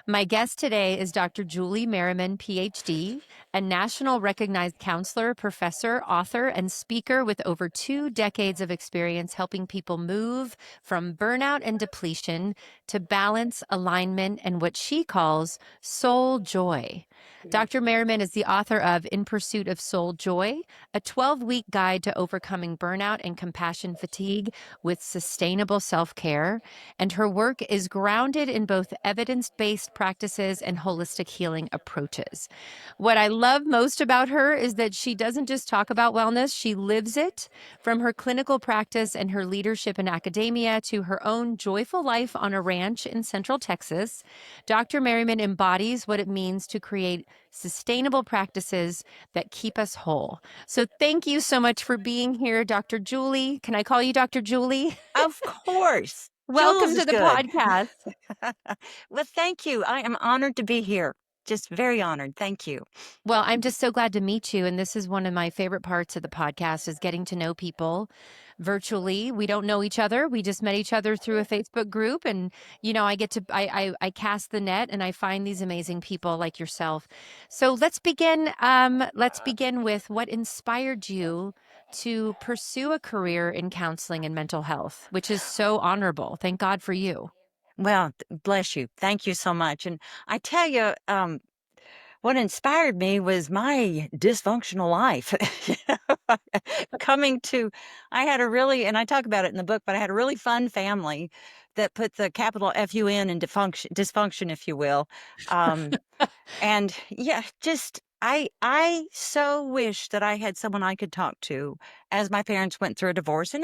My guest today is Dr. Julie Merriman, PhD, a national recognized counselor, professor, author, and speaker with over 2 decades of experience helping people move from burnout and depletion to balance, alignment, and what she calls soul joy. Dr. Merriman is the author of In Pursuit of Soul Joy, a 12-week guide to overcoming burnout and compassion fatigue with sustainable self-care, and her work is grounded in both evidence-based practices and holistic healing approaches. What I love most about her is that she doesn't just talk about wellness, she lives it. From her clinical practice and her leadership in academia to her own joyful life on a ranch in Central Texas, Dr. Merriman embodies what it means to create sustainable practices that keep us whole. So thank you so much for being here, Dr. Julie. Can I call you Dr. Julie? Of course. Welcome Jules to is the good. podcast. Well, thank you. I am honored to be here. Just very honored. Thank you. Well, I'm just so glad to meet you. And this is one of my favorite parts of the podcast is getting to know people virtually. We don't know each other. We just met each other through a Facebook group. And, I get to, I cast the net and I find these amazing people like yourself. So let's begin. Let's begin with what inspired you to pursue a career in counseling and mental health, which is so honorable. Thank God for you. Well, bless you. Thank you so much. And I tell you, what inspired me was my dysfunctional life. You know, Coming to, I had a really, and I talk about it in the book, but I had a really fun family that put the capital FUN in dysfunction, if you will. Um, And yeah, just I so wish that I had someone I could talk to as my parents went through a divorce. And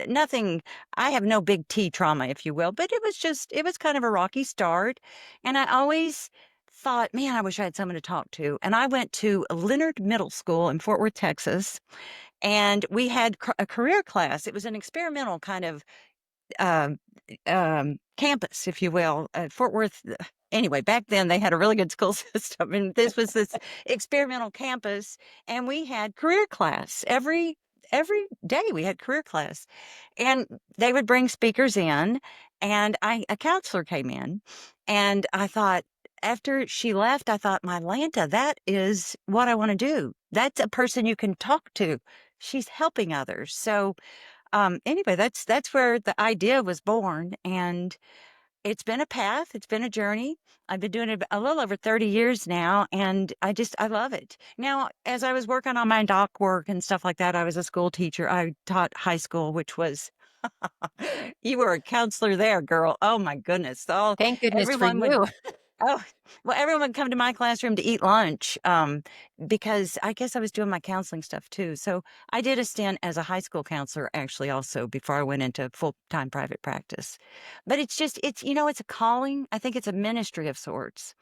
nothing, I have no big T trauma, if you will, but it was kind of a rocky start. And I always thought, man, I wish I had someone to talk to. And I went to Leonard Middle School in Fort Worth, Texas, and we had a career class. It was an experimental kind of um, campus, if you will, Fort Worth. Anyway, back then they had a really good school system, and this was this experimental campus, and we had career class every day. We had career class, and they would bring speakers in, and a counselor came in, and I thought. After she left, I thought, my Lanta, that is what I want to do. That's a person you can talk to. She's helping others. So anyway, that's where the idea was born, and it's been a path, it's been a journey. I've been doing it a little over 30 years now, and I love it. Now, as I was working on my doc work and stuff like that, I was a school teacher. I taught high school, which was you were a counselor there, girl. Oh my goodness. Thank goodness for Everyone would you. Oh, well, everyone would come to my classroom to eat lunch, because I guess I was doing my counseling stuff too. So I did a stint as a high school counselor actually also before I went into full-time private practice. But it's a calling. I think it's a ministry of sorts.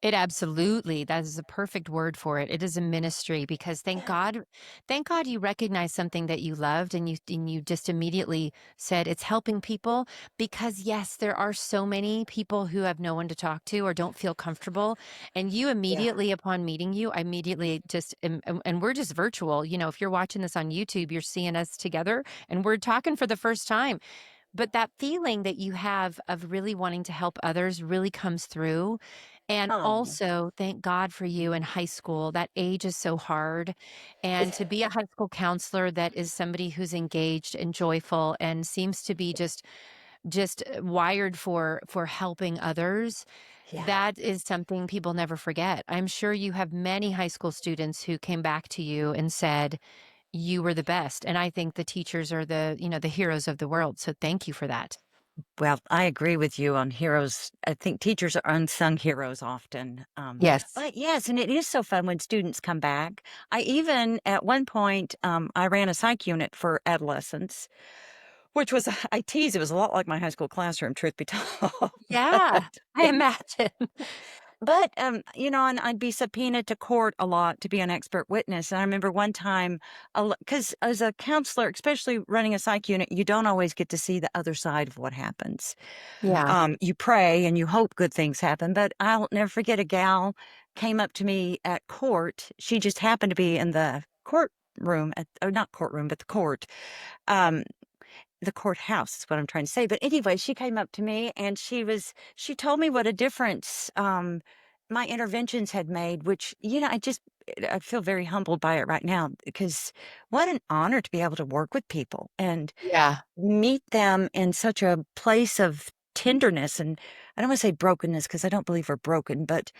It absolutely, that is a perfect word for it. It is a ministry because thank God you recognized something that you loved and you just immediately said it's helping people because yes, there are so many people who have no one to talk to or don't feel comfortable. And you Yeah. immediately upon meeting you, I immediately and we're just virtual. If you're watching this on YouTube, you're seeing us together and we're talking for the first time. But that feeling that you have of really wanting to help others really comes through. And Oh, also, thank God for you in high school. That age is so hard. And to be a high school counselor that is somebody who's engaged and joyful and seems to be just wired for helping others, yeah. that is something people never forget. I'm sure you have many high school students who came back to you and said, you were the best. And I think the teachers are the heroes of the world. So thank you for that. Well, I agree with you on heroes. I think teachers are unsung heroes often. Yes. But yes, and it is so fun when students come back. I even, at one point, I ran a psych unit for adolescents, which was, I tease, it was a lot like my high school classroom, truth be told. Yeah, I imagine. And I'd be subpoenaed to court a lot to be an expert witness. And I remember one time, because as a counselor, especially running a psych unit, you don't always get to see the other side of what happens. Yeah. You pray and you hope good things happen. But I'll never forget a gal came up to me at court. She just happened to be in the courtroom, or not courtroom, but the court. Um, the courthouse is what I'm trying to say. But anyway, she came up to me and she told me what a difference my interventions had made, which, I feel very humbled by it right now because what an honor to be able to work with people and Yeah. meet them in such a place of tenderness. And I don't want to say brokenness because I don't believe we're broken, but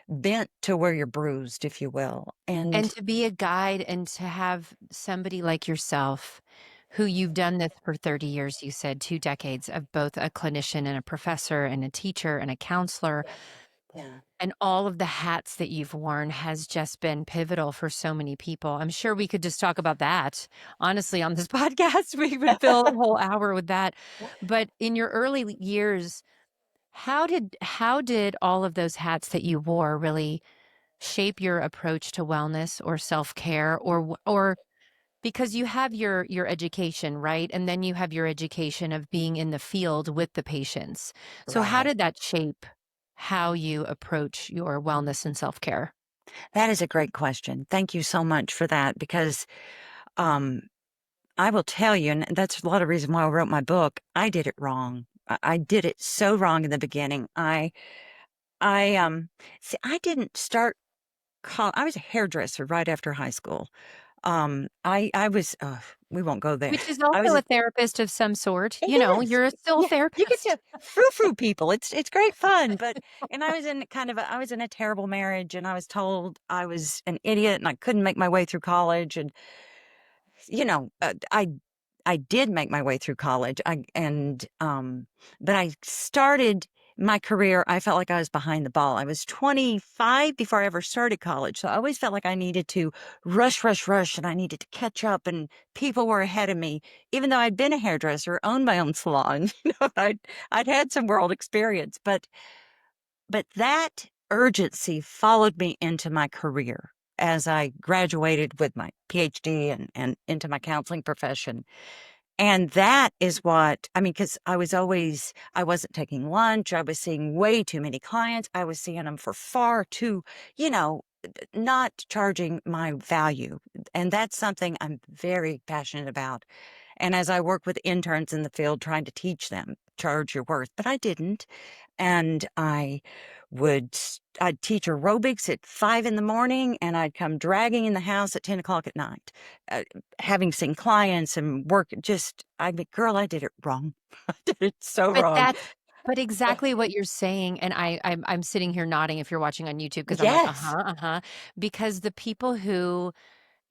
bent to where you're bruised, if you will. And And to be a guide and to have somebody like yourself who you've done this for 30 years, you said 2 decades of both a clinician and a professor and a teacher and a counselor, yeah, yeah. and all of the hats that you've worn has just been pivotal for so many people. I'm sure we could just talk about that. Honestly, on this podcast, we would fill a whole hour with that. But in your early years, how did all of those hats that you wore really shape your approach to wellness or self-care or because you have your education, right? And then you have your education of being in the field with the patients. So how Right. did that shape how you approach your wellness and self-care? That is a great question. Thank you so much for that because um, I will tell you, and that's a lot of reason why I wrote my book. I did it wrong. I did it so wrong in the beginning. I see. I didn't start. I was a hairdresser right after high school. I was. We won't go there. Which is I was. also a therapist of some sort. It You know, is. you're still a Yeah, you get therapist. to frou-frou people. It's great fun, but and I was in I was in a terrible marriage, and I was told I was an idiot, and I couldn't make my way through college, and I did make my way through college. But I started my career. I felt like I was behind the ball. I was 25 before I ever started college, so I always felt like I needed to rush, rush, rush, and I needed to catch up. And people were ahead of me, even though I'd been a hairdresser, owned my own salon. I'd had some world experience, but that urgency followed me into my career as I graduated with my PhD and into my counseling profession. And that is what I mean, because I wasn't taking lunch. I was seeing way too many clients. I was seeing them for far too, not charging my value. And that's something I'm very passionate about. And as I work with interns in the field, trying to teach them, charge your worth, but I didn't. And I'd teach aerobics at 5 in the morning and I'd come dragging in the house at 10 o'clock at night. Uh, Having seen clients and work, I mean, girl, I did it wrong. I did it so But wrong. that's but exactly what you're saying, and I'm sitting here nodding if you're watching on YouTube because 'cause I'm like, Yes. "Uh-huh, uh-huh," because the people who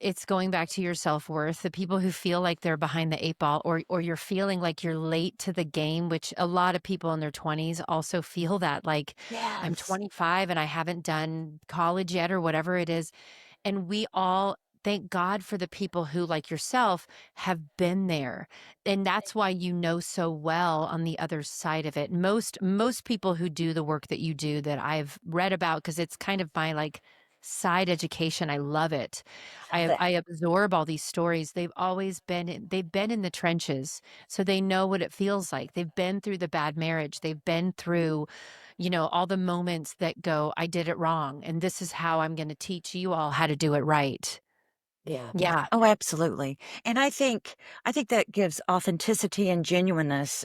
it's going back to your self-worth, the people who feel like they're behind the 8 ball or you're feeling like you're late to the game, which a lot of people in their 20s also feel that, like, "I'm Yes. 25 and I haven't done college yet," or whatever it is. And we all thank God for the people who, like yourself, have been there. And that's why you know so well on the other side of it. Most people who do the work that you do that I've read about, because it's kind of my like side education. I love it. Love it. I absorb all these stories. They've been in the trenches. So they know what it feels like. They've been through the bad marriage. They've been through all the moments that go, I did it wrong. And this is how I'm going to teach you all how to do it right. Yeah. Yeah. Oh, absolutely. And I think that gives authenticity and genuineness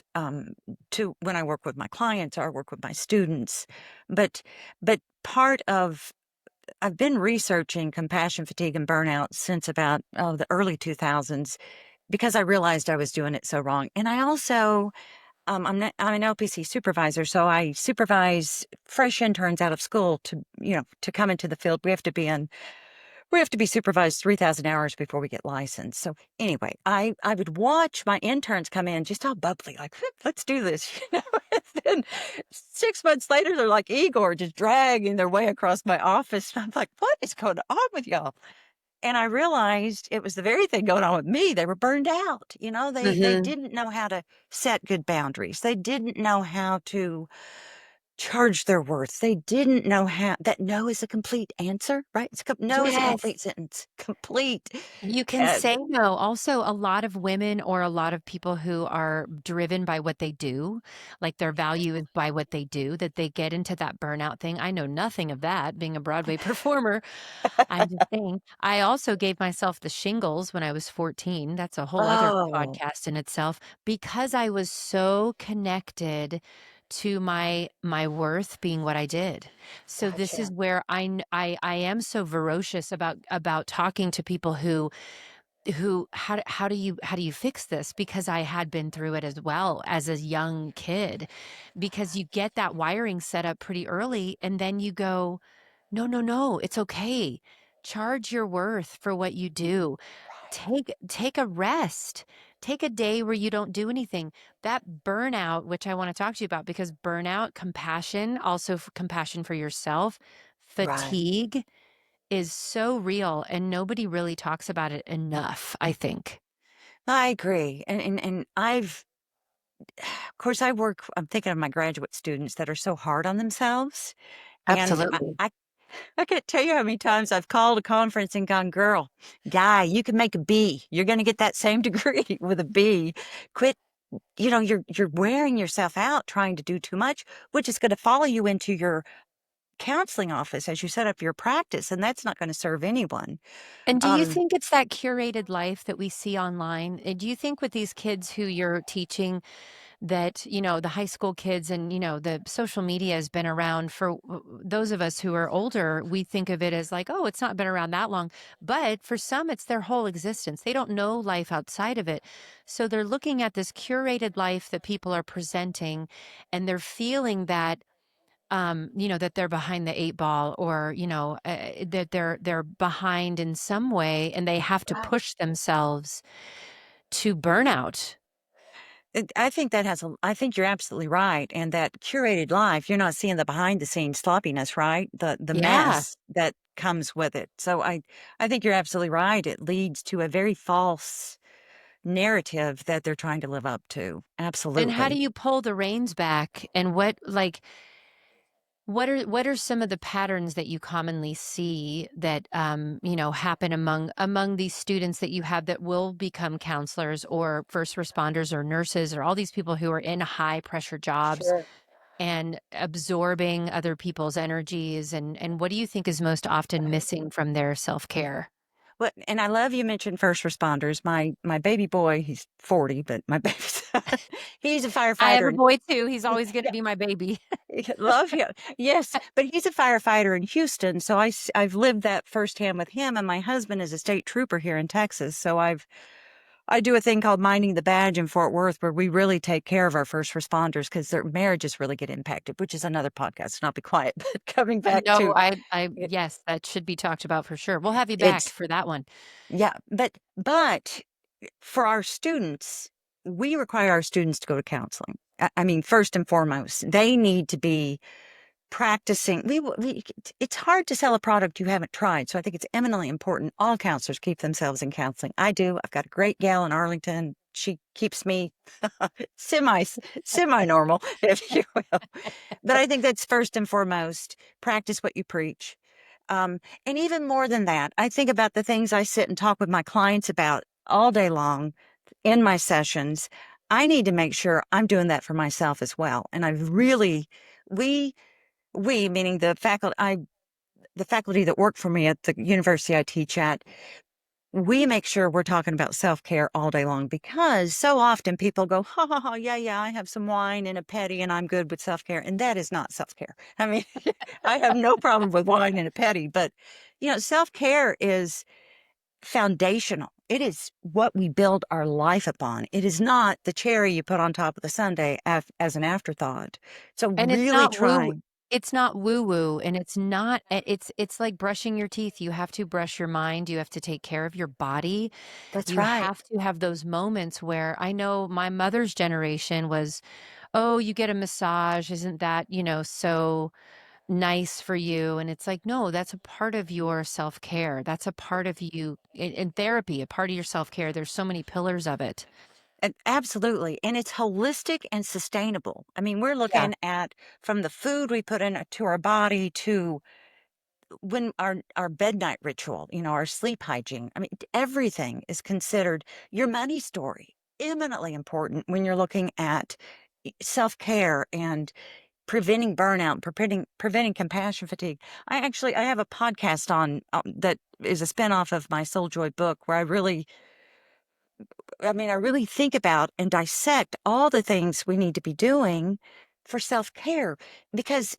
to when I work with my clients or I work with my students. But but part of I've been researching compassion fatigue and burnout since about the early 2000s because I realized I was doing it so wrong. And I also I'm an LPC supervisor, so I supervise fresh interns out of school to come into the field. We have to be supervised 3,000 hours before we get licensed. So anyway, I would watch my interns come in just all bubbly, like, let's do this, And then 6 months later, they're like Igor, just dragging their way across my office. And I'm like, what is going on with y'all? And I realized it was the very thing going on with me. They were burned out. They Mhm. didn't know how to set good boundaries. They didn't know how to charge their worth. They didn't know how that no is a complete answer, right? No is a Yes. complete sentence. Complete. You can Uh, say no. Also, a lot of women or a lot of people who are driven by what they do, like their value is by what they do, that they get into that burnout thing. I know nothing of that being a Broadway performer. I'm just saying. I also gave myself the shingles when I was 14. That's a whole other oh, podcast in itself because I was so connected to my worth being what I did. So this is gotcha. where I am so ferocious about talking to people who how do you fix this, because I had been through it as well as a young kid, because you get that wiring set up pretty early and then you go, no, no, no, it's okay, charge your worth for what you do. Right. Take a rest, take a day where you don't do anything. That burnout, which I want to talk to you about, because burnout, compassion, also for compassion for yourself, Right. fatigue is so real and nobody really talks about it enough, I think. I agree. And of course, I'm thinking of my graduate students that are so hard on themselves. And Absolutely. I can't tell you how many times I've called a conference and gone, girl, guy, you can make a B. You're going to get that same degree with a B. Quit. You're wearing yourself out trying to do too much, which is going to follow you into your counseling office as you set up your practice. And that's not going to serve anyone. And do you Um, think it's that curated life that we see online? Do you think with these kids who you're teaching that, the high school kids and, the social media has been around for those of us who are older, we think of it as like, oh, it's not been around that long. But for some, it's their whole existence. They don't know life outside of it. So they're looking at this curated life that people are presenting and they're feeling that that they're behind the eight ball, or, that they're behind in some way and they have to Right. push themselves to burnout. I think you're absolutely right. And that curated life, you're not seeing the behind the scenes sloppiness, right? The Yeah. mess that comes with it. So I think you're absolutely right. It leads to a very false narrative that they're trying to live up to. And how do Absolutely. you pull the reins back? And what are some of the patterns that you commonly see that happen among these students that you have that will become counselors or first responders or nurses or all these people who are in high pressure jobs Sure. and absorbing other people's energies, and what do you think is most often missing from their self-care? Well, and I love you mentioned first responders. My baby boy, he's 40, but my baby son, he's a I have firefighter a and boy too. He's always going to yeah, be my baby. love him. Yes, but he's a firefighter in Houston, so I've lived that firsthand with him, and my husband is a state trooper here in Texas, so I do a thing called Minding the Badge in Fort Worth where we really take care of our first responders because their marriages really get impacted, which is another podcast, so I'll be quiet. But coming back No, to I it, yes, that should be talked about for sure. We'll have you back it's for that one. yeah, but for our students, we require our students to go to counseling. I mean, first and foremost, they need to be practicing. It's hard to sell a product you haven't tried. So I think it's eminently important. All counselors keep themselves in counseling. I do. I've got a great gal in Arlington. She keeps me semi semi normal, if you will. But I think that's first and foremost. Practice what you preach. And even more than that, I think about the things I sit and talk with my clients about all day long in my sessions. I need to make sure I'm doing that for myself as well. And I've really, we, we, meaning the faculty that work for me at the university I teach at, we make sure we're talking about self-care all day long because so often people go, ha ha ha, yeah, yeah, I have some wine and a petty and I'm good with self-care. And that is not self-care. I mean, I have no problem with wine and a petty, but self-care is foundational. It is what we build our life upon. It is not the cherry you put on top of the sundae as an afterthought. So And really trying. it's not woo woo, and it's not it's like brushing your teeth. You have to brush your mind, you have to take care of your body. That's You right. have to have those moments where I know my mother's generation was, "Oh, you get a massage, isn't that, so nice for you?" And it's like, "No, that's a part of your self-care. That's a part of you in therapy, a part of your self-care. There's so many pillars of it." Absolutely, and it's holistic and sustainable. I mean, we're Yeah. looking at from the food we put in to our body to when our bed night ritual, our sleep hygiene. I mean, everything is considered your money story. Eminently important when you're looking at self-care and preventing burnout, preventing compassion fatigue. I have a podcast on that is a spinoff of my Soul Joy book where I really think about and dissect all the things we need to be doing for self-care because,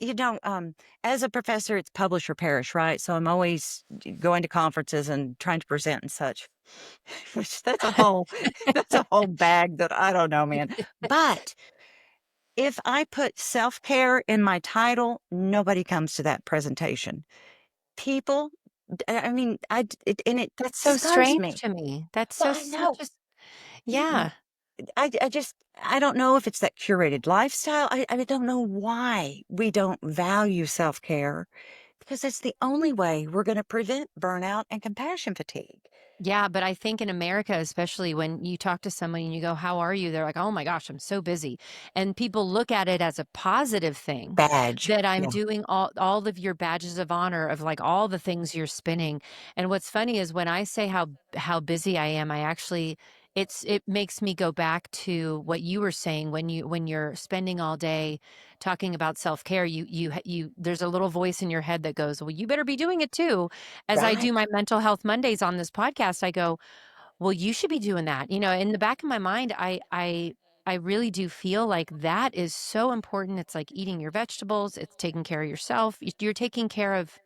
as a professor, it's publish or perish, right? So I'm always going to conferences and trying to present and such, which that's a whole bag that I don't know, man. But if I put self-care in my title, nobody comes to that presentation. People, I mean, and it That's so stuns strange me. to me. That's Well, so I such know. a You yeah. I don't know if it's that curated lifestyle. I don't know why we don't value self-care because it's the only way we're going to prevent burnout and compassion fatigue. Yeah, but I think in America, especially when you talk to somebody and you go, "How are you?" They're like, "Oh my gosh, I'm so busy." And people look at it as a positive thing Badge. that I'm Yeah. doing all of your badges of honor of like all the things you're spinning. And what's funny is when I say how busy I am, I actually it makes me go back to what you were saying when you're spending all day talking about self-care, you there's a little voice in your head that goes, "Well, you better be doing it too." As I do Right. my mental health Mondays on this podcast, I go, "Well, you should be doing that." In the back of my mind, I really do feel like that is so important. It's like eating your vegetables, it's taking care of yourself. You're taking care of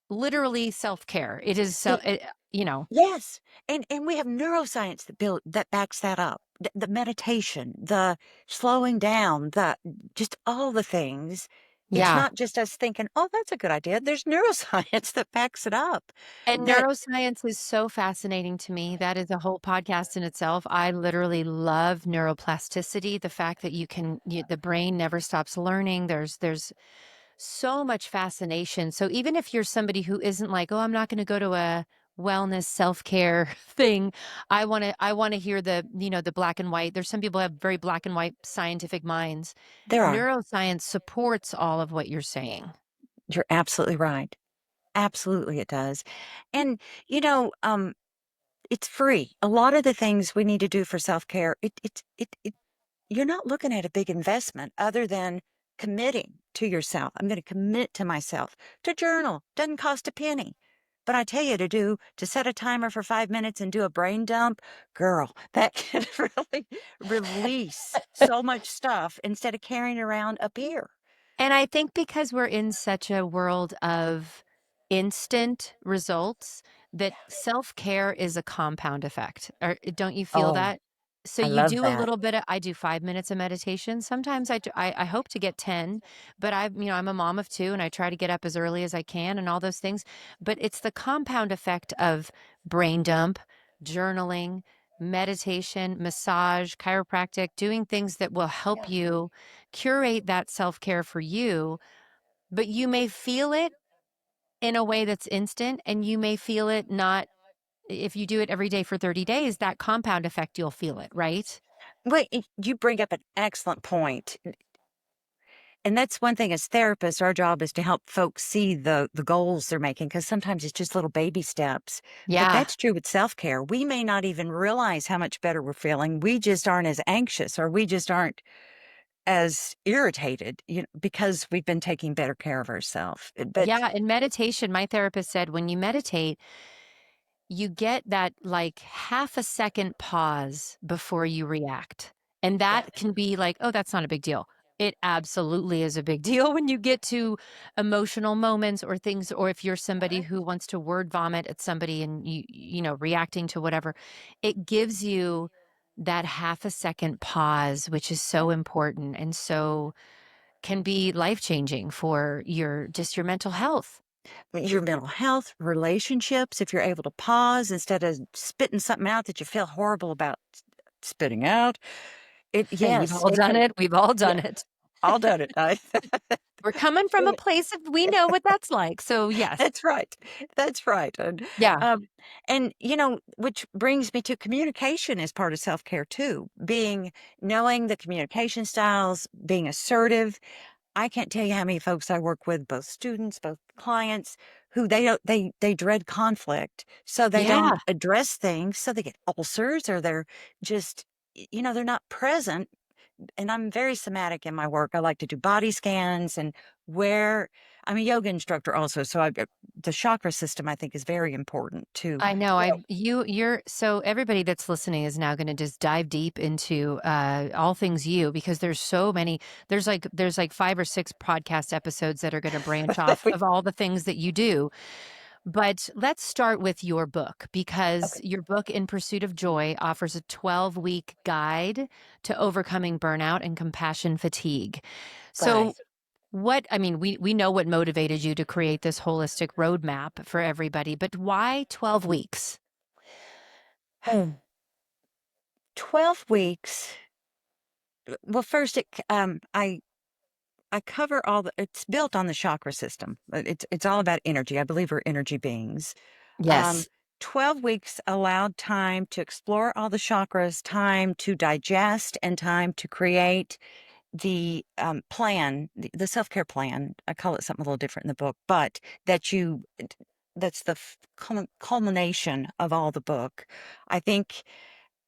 literally self-care. It is so It, it, you know. yes. And we have neuroscience that backs that up. The meditation, the slowing down, the just all the things. It's Yeah. not just us thinking, "Oh, that's a good idea." There's neuroscience that backs it up. And That neuroscience is so fascinating to me. That is a whole podcast in itself. I literally love neuroplasticity, the fact that the brain never stops learning. There's so much fascination. So even if you're somebody who isn't like, "Oh, I'm not going to go to a wellness self-care thing." I want to hear the black and white. There's some people who have very black and white scientific minds. there are. Neuroscience supports all of what you're saying. You're absolutely right. Absolutely, it does. And, you know, um, it's free. A lot of the things we need to do for self-care, you're not looking at a big investment other than committing to yourself. I'm going to commit to myself to journal. Doesn't cost a penny. But I tell you to set a timer for 5 minutes and do a brain dump, girl, that can really release so much stuff instead of carrying around up here. And I think because we're in such a world of instant results, that self-care is a compound effect. Or don't you feel Oh, that? So I you love do a that. little bit of I do 5 minutes of meditation. Sometimes I hope to get 10, but I'm a mom of 2 and I try to get up as early as I can and all those things. But it's the compound effect of brain dump, journaling, meditation, massage, chiropractic, doing things that will help Yeah. you curate that self-care for you, but you may feel it in a way that's instant and you may feel it not if you do it every day for 30 days, that compound effect, you'll feel it, right? Wait, you bring up an excellent point. And that's one thing as therapists, our job is to help folks see the goals they're making because sometimes it's just little baby steps. But Yeah. that's true with self-care. We may not even realize how much better we're feeling. We just aren't as anxious or we just aren't as irritated, because we've been taking better care of ourselves. But Yeah, in meditation, my therapist said when you meditate, you get that like half a second pause before you react. And yeah, that can be like, oh, that's not a big deal. It absolutely is a big deal when you get to emotional moments or things, or if you're somebody who wants to word vomit at somebody and reacting to whatever, it gives you that half a second pause, which is so important and so can be life changing for your mental health. your mental health, relationships, if you're able to pause instead of spitting something out that you feel horrible about spitting out. We've Yes, all it done can. it. We've all Yeah. done it. all done it. We're coming from a place of we know what that's like. So, yes. That's right. That's right. Yeah. Um, and which brings me to communication as part of self-care too. Knowing the communication styles, being assertive. I can't tell you how many folks I work with, both students, both clients, who they don't they dread conflict, so they Yeah. don't address things, so they get ulcers or they're just they're not present. And I'm very somatic in my work. I like to do body scans and where I'm a yoga instructor also, so the chakra system I think is very important to, I know. you know, You're so everybody that's listening is now going to just dive deep into all things you because there's so many. There's like 5 or 6 podcast episodes that are going to branch that off we of all the things that you do. But let's start with your book because okay, your book, In Pursuit of Joy, offers a 12-week guide to overcoming burnout and compassion fatigue. So, right. I mean, we know what motivated you to create this holistic roadmap for everybody, but why 12 weeks? 12 weeks. Well, first, I cover it's built on the chakra system. It's all about energy. I believe we're energy beings. Um, Yes. 12 weeks allowed time to explore all the chakras, time to digest, and time to create the plan, the self-care plan. I call it something a little different in the book, but that's the culmination of all the book. I think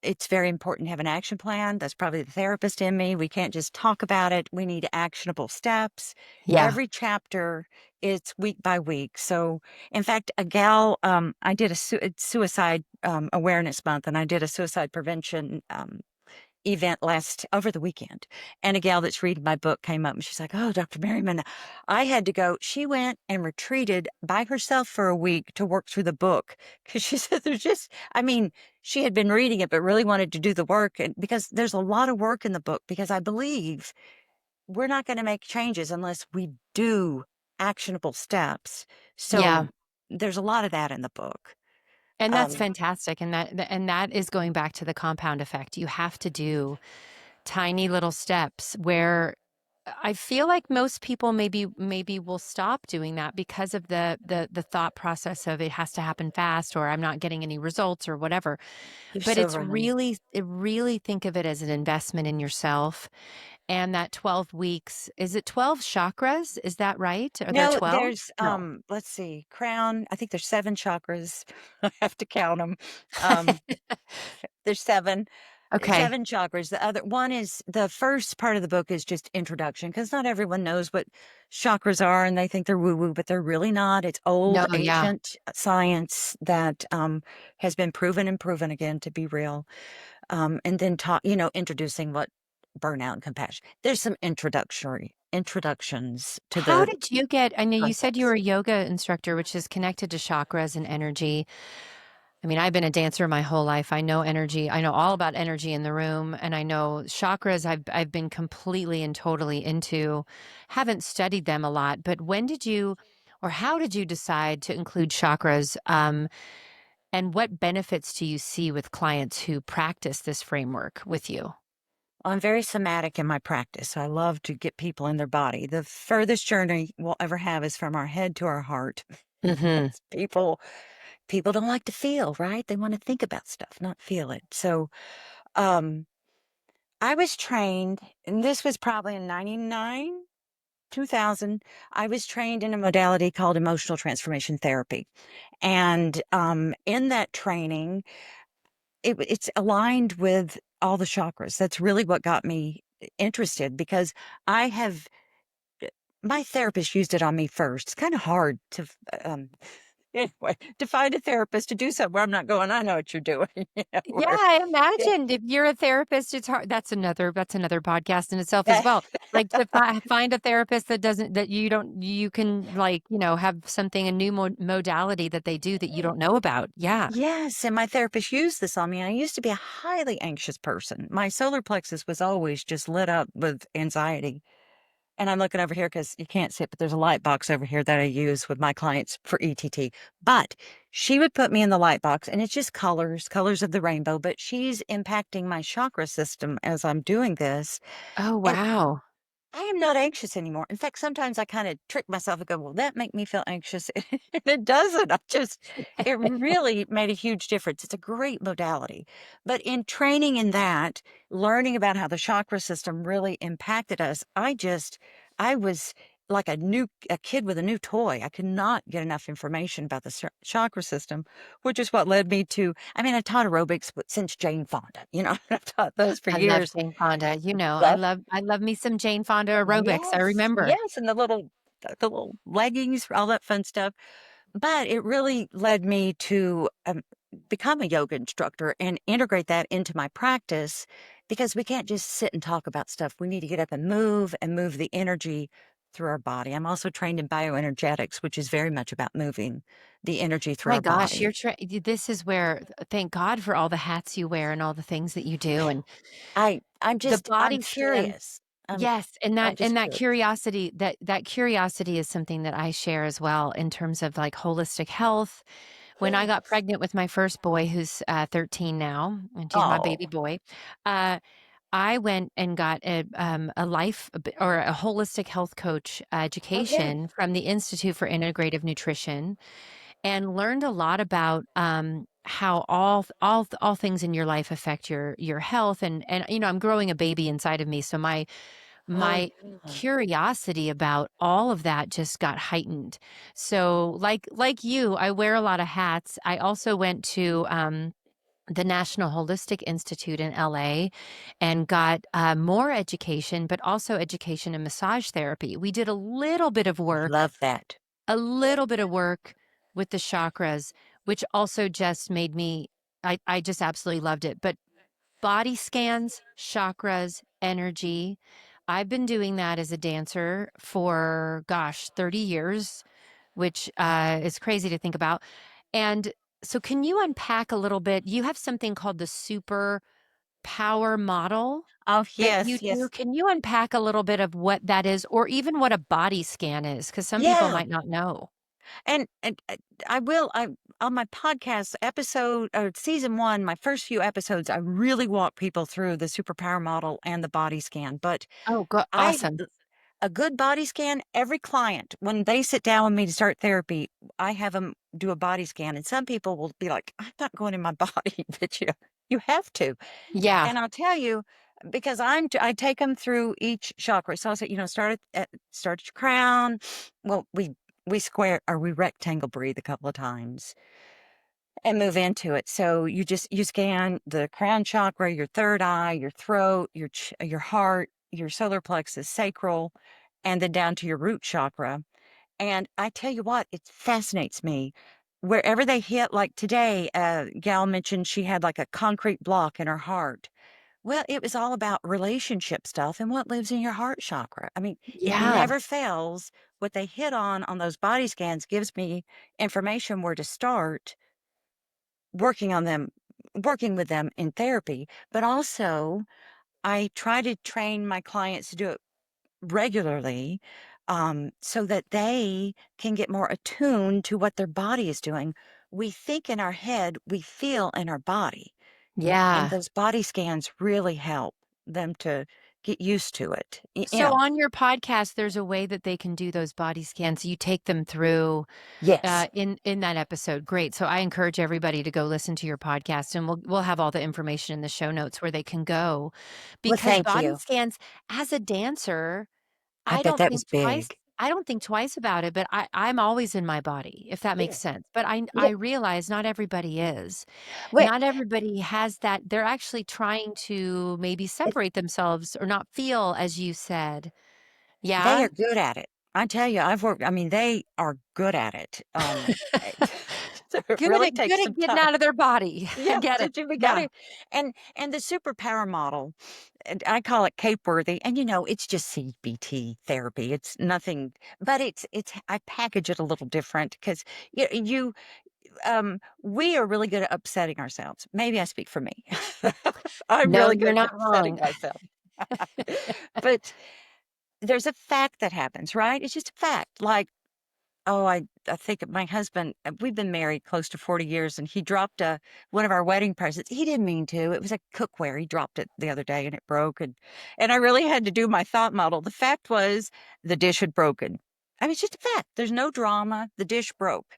it's very important to have an action plan. That's probably the therapist in me. We can't just talk about it. We need actionable steps. Yeah. Every chapter, it's week by week. So, in fact, I did it's suicide awareness month, and I did a suicide prevention event last over the weekend. And a gal that's reading my book came up and she's like, "Oh, Dr. Merriman, I had to go." She went and retreated by herself for a week to work through the book because she said I mean, she had been reading it, but really wanted to do the work. And because there's a lot of work in the book, because I believe we're not going to make changes unless we do actionable steps. Yeah. So there's a lot of that in the book. And that's Um, fantastic. And that is going back to the compound effect. You have to do tiny little steps where I feel like most people maybe will stop doing that because of the thought process of it has to happen fast or I'm not getting any results or whatever. you're But so right. it really think of it as an investment in yourself. And that 12 weeks, is it 12 chakras? Is that right? Are there No, 12? there's No. let's see, crown. I think there's 7 chakras. I have to count them. Um, there's 7, Okay. 7 chakras. The other one is the first part of the book is just introduction because not everyone knows what chakras are and they think they're woo-woo, but they're really not. It's old, No, yeah. ancient science that has been proven and proven again to be real. And then introducing what burnout and compassion. There's some introductory introductions to How the did you get I know you said you were concepts. a yoga instructor, which is connected to chakras and energy. I mean, I've been a dancer my whole life. I know energy. I know all about energy in the room, and I know chakras. I've been completely and totally into. Haven't studied them a lot, but when did you, or how did you decide to include chakras? And what benefits do you see with clients who practice this framework with you? I'm very somatic in my practice. So I love to get people in their body. The furthest journey we'll ever have is from our head to our heart. Hmm. Because people don't like to feel, right? They want to think about stuff, not feel it. So um I was trained, and this was probably in 99, 2000. I was trained in a modality called emotional transformation therapy. And in that training, it's aligned with all the chakras. That's really what got me interested because I have my therapist used it on me first. It's kind of hard to anyway to find a therapist to do something where I'm not going, I know what you're doing. Yeah, Where I imagined if you're a therapist, it's hard. That's another podcast in itself as well. Like to find a therapist that doesn't that you don't you can like have something a new modality that they do that you don't know about. Yeah. Yes, and my therapist used this on me. I used to be a highly anxious person. My solar plexus was always just lit up with anxiety. And I'm looking over here because you can't see it, but there's a light box over here that I use with my clients for ETT. But she would put me in the light box, and it's just colors, colors of the rainbow. But she's impacting my chakra system as I'm doing this. Oh And wow. I am not anxious anymore. In fact, sometimes I kinda trick myself and go, "Well, that make me feel anxious." And it doesn't. It really made a huge difference. It's a great modality. But in training in that, learning about how the chakra system really impacted us, I was like a kid with a new toy. I could not get enough information about the chakra system, which is what led me to I mean, I taught aerobics, but since Jane Fonda, I've taught those for I love years. Jane Fonda, Love I love me some Jane Fonda aerobics, I Yes, remember. yes, and the little leggings, all that fun stuff, but it really led me to, become a yoga instructor and integrate that into my practice because we can't just sit and talk about stuff. We need to get up and move the energy through our body. I'm also trained in bioenergetics, which is very much about moving the energy through My our gosh, body. this is where thank God for all the hats you wear and all the things that you do, and the I'm body scans. curious. I'm Yes, and I'm just that curious. curiosity that curiosity is something that I share as well in terms of, like, holistic health. When I got Yes. pregnant with my first boy, who's, 13 now, and he's my baby Oh, boy, uh, I went and got a life a b or a holistic health coach okay. education from the Institute for Integrative Nutrition and learned a lot about how all things in your life affect your health and I'm growing a baby inside of me, so Oh, my yeah. curiosity about all of that just got heightened. So like you, I wear a lot of hats. I also went to the National Holistic Institute in LA and got more education, but also education in massage therapy. We did Love that. a little bit of work with the chakras, which also just made me, I just absolutely loved it. But body scans, chakras, energy, I've been doing that as a dancer for, gosh, 30 years, which is crazy to think about. And so, can you unpack a little bit? You have something called the super power model Oh, that you yes, do. yes. Can you unpack a little bit of what that is, or even what a body scan is? Because some people Yeah, might not know. and I will I on my podcast episode or season 1, my first few episodes, I really walk people through the superpower model and the body scan, but Oh, I awesome. a good body scan, every client, when they sit down with me to start therapy, I have them do a body scan, and some people will be like, "I'm not going in my body," but you have to. Yeah. And I'll tell you, because I take them through each chakra. So I'll say, start at your crown. Well, we square or we rectangle breathe a couple of times and move into it. So you scan the crown chakra, your third eye, your throat, your heart, your solar plexus, sacral, and then down to your root chakra. And I tell you what, it fascinates me. Wherever they hit, like today, Gal mentioned she had like a concrete block in her heart. Well, it was all about relationship stuff and what lives in your heart chakra. I mean, it Yeah. never fails. What they hit on those body scans gives me information where to start working on them, working with them in therapy. But also, I try to train my clients to do it regularly so that they can get more attuned to what their body is doing. We think in our head, we feel in our body. And Yeah. those body scans really help them to get used to it. So on your podcast, there's a way that they can do those body scans. You take them through Yes. in that episode. Great. So I encourage everybody to go listen to your podcast, and we'll have all the information in the show notes where they can go, Well, because thank body you. scans, as a dancer, I bet that was big. I don't think twice about it, but I'm always in my body, if that makes Yeah. sense. But I Yeah. realize not everybody is. Well, Not everybody has that. They're actually trying to maybe it- separate themselves or not feel, as you said. they Yeah? are good at it. I tell you, I mean, they are good at it. So it really takes Good some at getting time. out of their body. I Yeah, get it. did you we Yeah. gotta and the superpower model, and I call it cape worthy, and it's just CBT therapy. It's nothing, but it's I package it a little different because we are really good at upsetting ourselves. Maybe I speak for me. I'm No, really you're good at not upsetting wrong. myself. But there's a fact that happens, right? It's just a fact. Like Oh, I think my husband, we've been married close to 40 years, and he dropped one of our wedding presents. He didn't mean to. It was a cookware. He dropped it the other day and it broke, and I really had to do my thought model. The fact was the dish had broken. I mean, it's just a fact. There's no drama. The dish broke.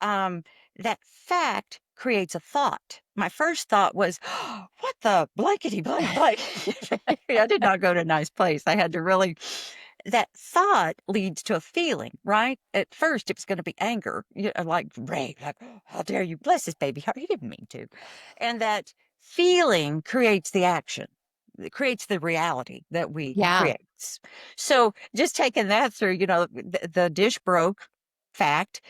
um, that fact creates a thought. My first thought was, "Oh, what the blankety blank blank?" I did not go to a nice place. I had to really, that thought leads to a feeling, right? At first, it was going to be anger, like rage, like, how dare you, bless this baby heart. He didn't mean to. And that feeling creates the action. It creates the reality that we Yeah, create. So just taking that through, the dish broke, fact.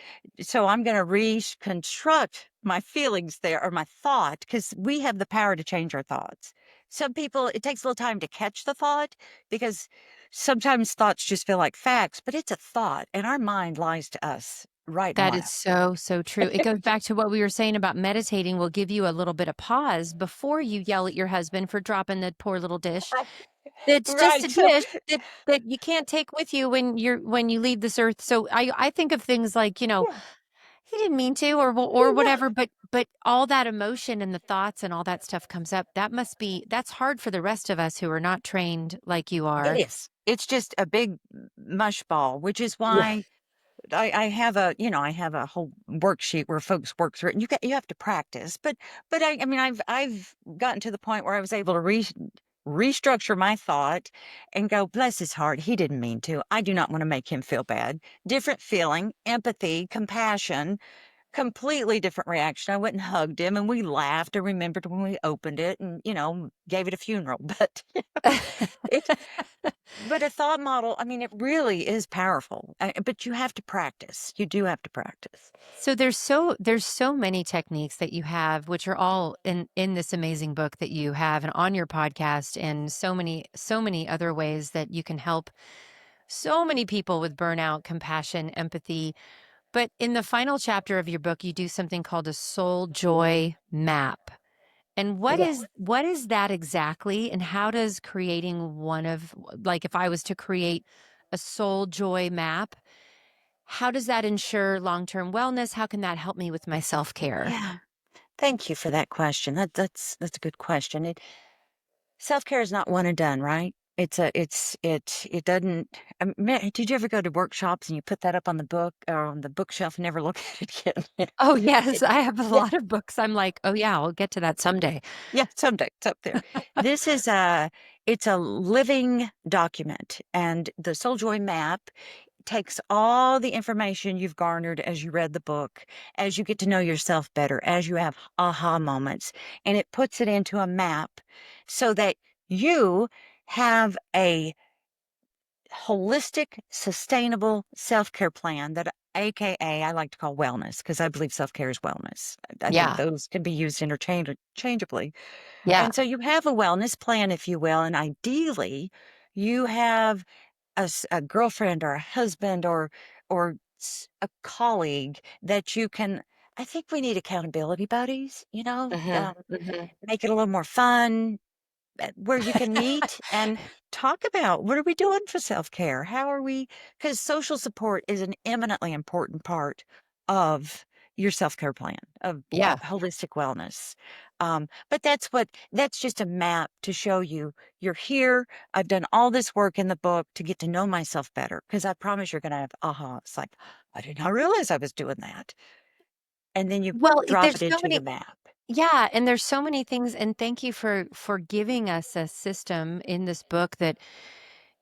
So I'm going to reconstruct my feelings there, or my thought, because we have the power to change our thoughts. Some people, it takes a little time to catch the thought, because sometimes thoughts just feel like facts, but it's a thought and our mind lies to us right and that is left. so, so true. It goes back to what we were saying about meditating will give you a little bit of pause before you yell at your husband for dropping the poor little dish. It's just Right. a So, dish that you can't take with you when you leave this earth. So I think of things like, yeah, he didn't mean to or no, whatever, but all that emotion and the thoughts and all that stuff comes up. That's hard for the rest of us who are not trained like you it are. is. It's just a big mush ball, which is Yeah. why I have I have a whole worksheet where folks work through it, and you have to practice. But I mean, I've gotten to the point where I was able to restructure my thought and go, bless his heart, he didn't mean to. I do not want to make him feel bad. Different feeling, empathy, compassion, completely different reaction. I went and hugged him, and we laughed and remembered when we opened it, and gave it a funeral. But it but a thought model, I mean, it really is powerful, but you have to practice. You do have to practice. So there's so many techniques that you have, which are all in this amazing book that you have and on your podcast, and so many other ways that you can help so many people with burnout, compassion, empathy. But in the final chapter of your book, you do something called a soul joy map. And Yeah. what is that exactly? And how does creating one of, like, if I was to create a soul joy map, how does that ensure long-term wellness? How can that help me with my self-care? Yeah. Thank you for that question. That's a good question. Self-care is not one and done, right? It doesn't. Did you ever go to workshops and you put that up on the book or on the bookshelf and never look at it again? Oh, yes, It, I have a yeah, lot of books. I'm like, "Oh, yeah, I'll get to that someday." yeah, someday it's up there. This is a it's a living document, and the Soul Joy map takes all the information you've garnered as you read the book, as you get to know yourself better, as you have aha moments, and it puts it into a map so that you have a holistic, sustainable self-care plan that AKA I like to call wellness, because I believe self-care is wellness. I think Yeah, those can be used interchangeably. yeah. And so you have a wellness plan, if you will, and ideally you have a girlfriend or a husband or a colleague that you can. I think we need accountability buddies, Mhm, mhm. make it a little more fun, where you can meet and talk about, what are we doing for self-care? How are we, because social support is an eminently important part of your self-care plan of Yeah. holistic wellness. But that's just a map to show you you're here. I've done all this work in the book to get to know myself better, because I promise you're going to have aha. It's like, I did not realize I was doing that. And then you Well, drop there's it so into the many. map. Yeah, and there's so many things, and thank you for giving us a system in this book that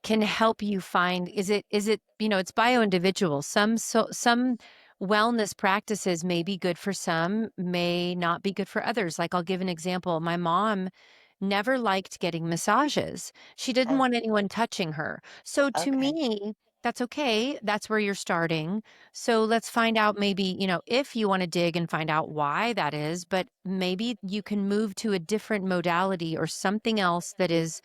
can help you find, is it it's bio individual. Some wellness practices may be good for some, may not be good for others. Like, I'll give an example. My mom never liked getting massages. She didn't Oh, want anyone touching her. So to okay. me, that's okay. That's where you're starting. So let's find out, maybe, if you want to dig and find out why that is, but maybe you can move to a different modality or something else that is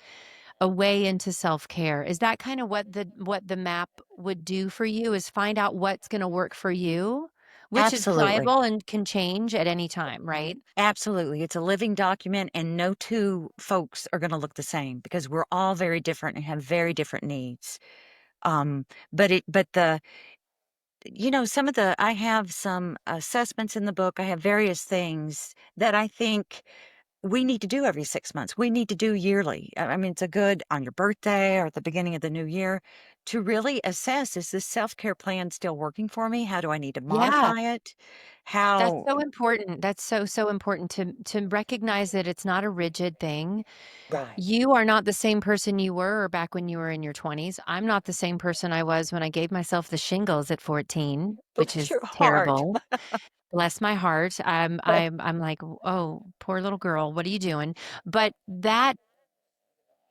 a way into self-care. Is that kind of what the map would do for you, is find out what's going to work for you, which is Absolutely. pliable and can change at any time, right? Absolutely. It's a living document, and no two folks are going to look the same, because we're all very different and have very different needs. But some of the I have some assessments in the book. I have various things that I think we need to do every 6 months. We need to do yearly. I mean, it's a good on your birthday or at the beginning of the new year to really assess, is this self-care plan still working for me? How do I need to Yeah, modify it? that's How so important. That's so, so important to recognize that it's not a rigid thing. Right. You are not the same person you were back when you were in your 20s. I'm not the same person I was when I gave myself the shingles at 14, which Bless is your heart. terrible. Bless my heart. I'm like, "Oh, poor little girl, what are you doing?" But that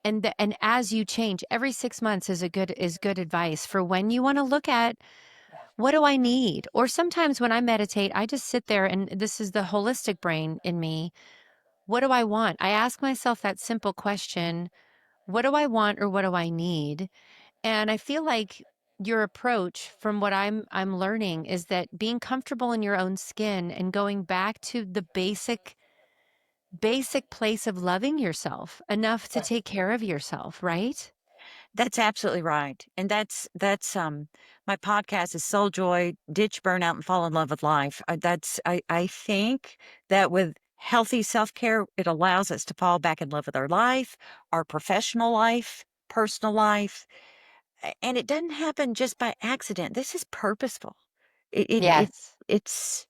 and as you change, every 6 months is good advice for when you wanna look at, "What do I need?" Or sometimes when I meditate, I just sit there and this is the holistic brain in me. What do I want? I ask myself that simple question, "What do I want or what do I need?" And I feel like your approach from what I'm learning is that being comfortable in your own skin and going back to the basic place of loving yourself enough to take care of yourself, right? That's absolutely right. And that's my podcast is Soul Joy, Ditch Burnout and Fall in Love with Life. I think that with healthy self-care, it allows us to fall back in love with our life, our professional life, personal life, and it doesn't happen just by accident. This is purposeful. Yes. It's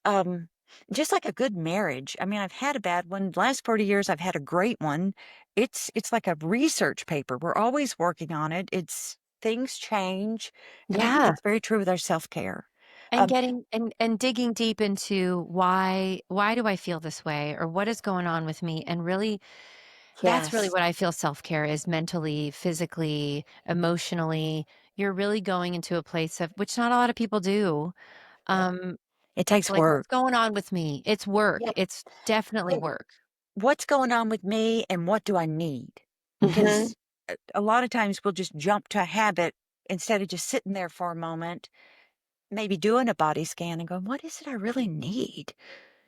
um, just like a good marriage. I mean, I've had a bad one. Last 40 years, I've had a great one. It's like a research paper. We're always working on it. It's things change, and I think Yeah. that's very true with our self-care. And Um, getting and digging deep into why do I feel this way or what is going on with me and really that's really yes. what I feel self-care is mentally, physically, emotionally. You're really going into a place of which not a lot of people do. Yeah. Um, It takes like, work. "What's going on with me?" It's work. Yeah. It's definitely Well, work. what's going on with me and what do I need? Mhm. Because a lot of times we'll just jump to a habit instead of just sitting there for a moment, maybe doing a body scan and going, what is it I really need?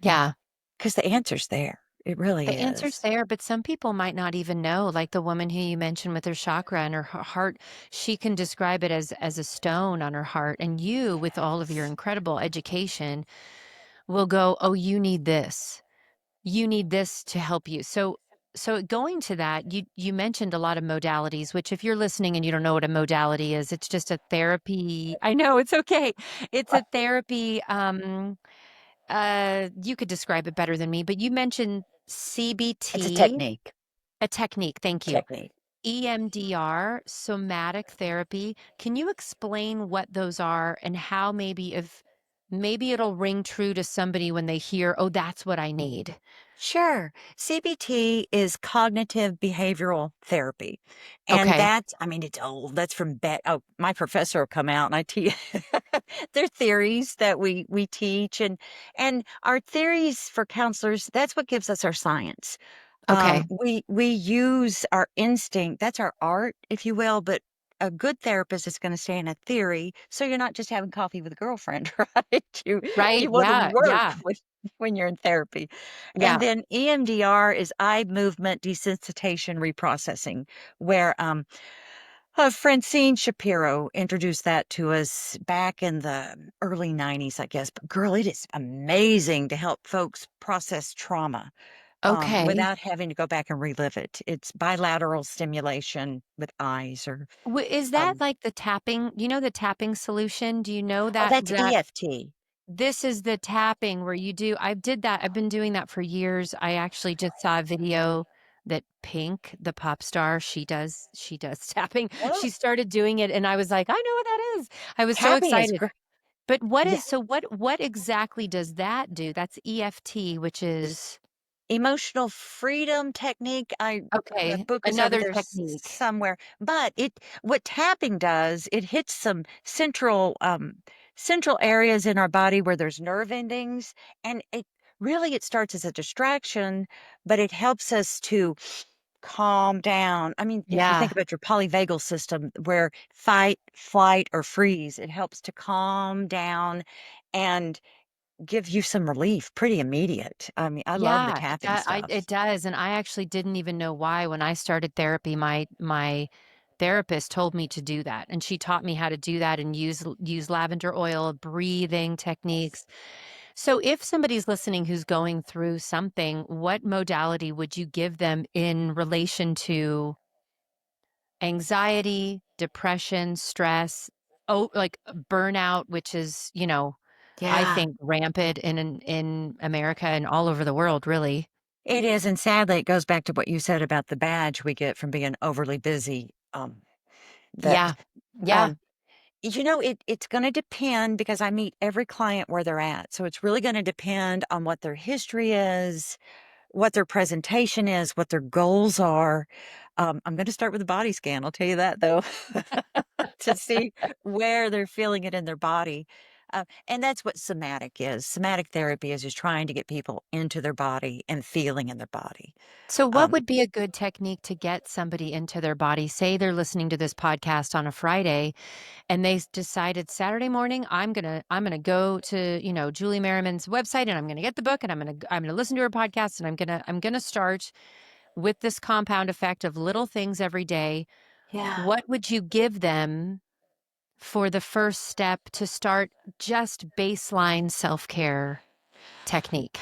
Yeah. Because the answer's there. It really The answer's is. there, but some people might not even know, like the woman who you mentioned with her chakra and her heart, she can describe it as a stone on her heart, and you, with all of your Yes. incredible education, will go, "Oh, you need this. You need this to help you." So going to that, you mentioned a lot of modalities, which if you're listening and you don't know what a modality is, it's just a therapy. I know, it's okay. It's a therapy, you could describe it better than me, but you mentioned It's a CBT, technique. a technique, thank you. Technique. EMDR, somatic therapy. Can you explain what those are and how maybe if maybe it'll ring true to somebody when they hear, "Oh, that's what I need." Sure. CBT is cognitive behavioral therapy. And Okay. that's, I mean, it's old. That's from oh, my professor will come out and I teach they're theories that we teach and our theories for counselors, that's what gives us our science. Okay. We use our instinct, that's our art, if you will, but a good therapist is going to stay in a theory, so you're not just having coffee with a girlfriend, right? Right. You want to Yeah. work Yeah. when you're in therapy. And Yeah. then EMDR is eye movement desensitization reprocessing, where Francine Shapiro introduced that to us back in the early 90s, I guess. But girl, it is amazing to help folks process trauma Okay. without having to go back and relive it. It's bilateral stimulation with eyes or, Is that um, like the tapping? You know the tapping solution? Do you know oh, that that's that EFT. this is the tapping where you do I did that. I've been doing that for years. I actually just saw a video that Pink, the pop star, she does tapping. Oh, She started doing it and I was like, "I know what that is." I was so tapping is excited. great. But what Yeah. is so what exactly does that do? That's EFT, which is Emotional freedom technique, that okay, book is over another there technique. somewhere, but what tapping does, it hits some central areas in our body where there's nerve endings, and it starts as a distraction, but it helps us to calm down. I mean, if you think Yeah. about your polyvagal system where fight, flight, or freeze, it helps to calm down and give you some relief, pretty immediate. I mean, I love the Yeah, tapping it stuff. does, and I actually didn't even know why when I started therapy, my therapist told me to do that, and she taught me how to do that and use lavender oil, breathing techniques. So if somebody's listening who's going through something, what modality would you give them in relation to anxiety, depression, stress, oh, like burnout, which is, I Yeah, think rampant in America and all over the world, really. it is, and sadly, it goes back to what you said about the badge we get from being overly busy, that, Yeah. Yeah. um it's gonna depend because I meet every client where they're at, so it's really gonna depend on what their history is, what their presentation is, what their goals are. I'm gonna start with a body scan, I'll tell you that, though, to see where they're feeling it in their body, and that's what somatic is. Somatic therapy is just trying to get people into their body and feeling in their body. So what Um, would be a good technique to get somebody into their body? Say they're listening to this podcast on a Friday and decided Saturday morning, I'm gonna go to, Julie Merriman's website and I'm gonna get the book and I'm gonna listen to her podcast and I'm gonna start with this compound effect of little things every day. yeah. What would you give them for the first step to start just baseline self-care technique?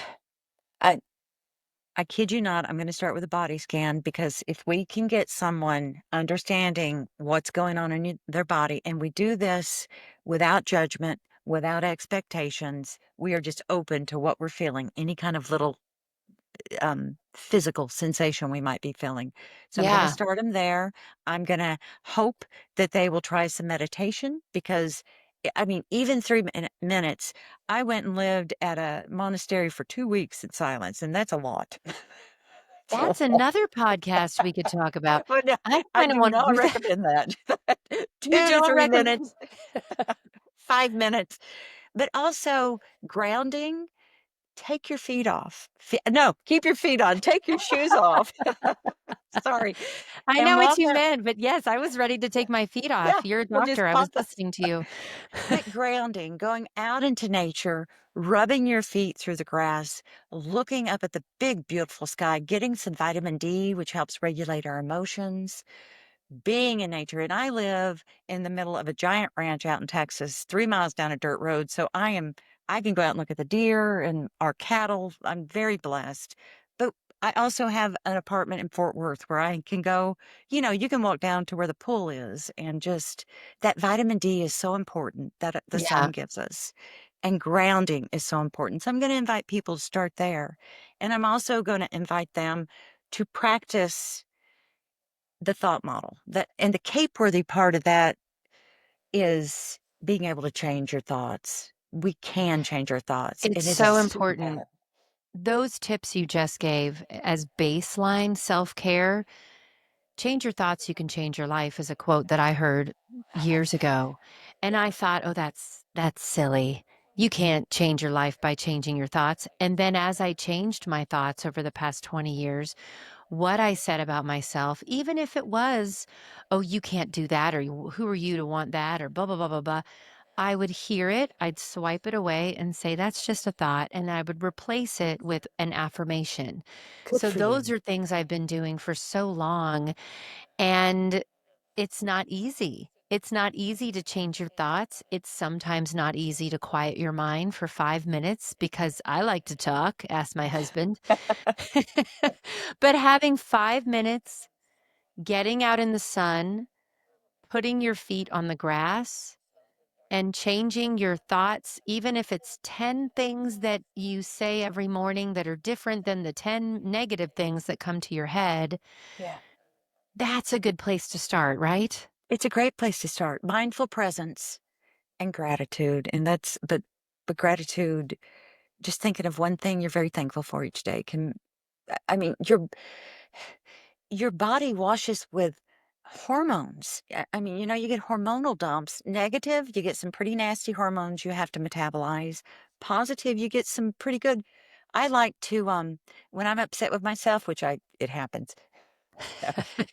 I kid you not, I'm gonna start with a body scan because if we can get someone understanding what's going on in their body, and we do this without judgment, without expectations, we are just open to what we're feeling, any kind of little physical sensation we might be feeling. So I'm going to Yeah. start them there. I'm going to hope that they will try some meditation because, I mean, even 3 minutes, I went and lived at a monastery for 2 weeks in silence, and that's a lot. It's a That's lot. another podcast we could talk about. But no, I I kinda do wanna not do that. recommend that. You 2 to don't 3 minutes, recommend. 5 minutes, but also grounding. Take your feet off. No, keep your feet on. Take your shoes off. Sorry. I And know what walk you out. meant, but yes, I was ready to take my feet Yeah, off. You're a we'll just doctor, I was pop us. listening to you. But grounding, going out into nature, rubbing your feet through the grass, looking up at the big, beautiful sky, getting some vitamin D, which helps regulate our emotions, being in nature. And I live in the middle of a giant ranch out in Texas, 3 miles down a dirt road. So I can go out and look at the deer and our cattle. I'm very blessed. But I also have an apartment in Fort Worth where I can go, you can walk down to where the pool is and just that vitamin D is so important that the sun Yeah, gives us. And grounding is so important. So I'm going to invite people to start there. And I'm also going to invite them to practice the thought model. That and the cape worthy part of that is being able to change your thoughts. We can change our thoughts, it's and it is so superpower. important. Those tips you just gave as baseline self-care, "Change your thoughts, you can change your life," is a quote that I heard years ago, and I thought, "Oh, that's silly. You can't change your life by changing your thoughts." And then as I changed my thoughts over the past 20 years, what I said about myself, even if it was, "Oh, you can't do that," or "Who are you to want that," or blah, blah, blah, blah, blah, I would hear it, I'd swipe it away and say, "That's just a thought," and I would replace it with an affirmation. Good So for those you. are things I've been doing for so long, and it's not easy. It's not easy to change your thoughts. It's sometimes not easy to quiet your mind for 5 minutes because I like to talk, ask my husband. But having 5 minutes, getting out in the sun, putting your feet on the grass, and changing your thoughts, even if it's 10 things that you say every morning that are different than the 10 negative things that come to your head, Yeah. that's a good place to start, right? It's a great place to start. Mindful presence and gratitude, and but gratitude, just thinking of one thing you're very thankful for each day can I mean, your body washes with hormones. I mean, you get hormonal dumps. Negative, you get some pretty nasty hormones you have to metabolize. Positive, you get some pretty good. I like to when I'm upset with myself, which it happens,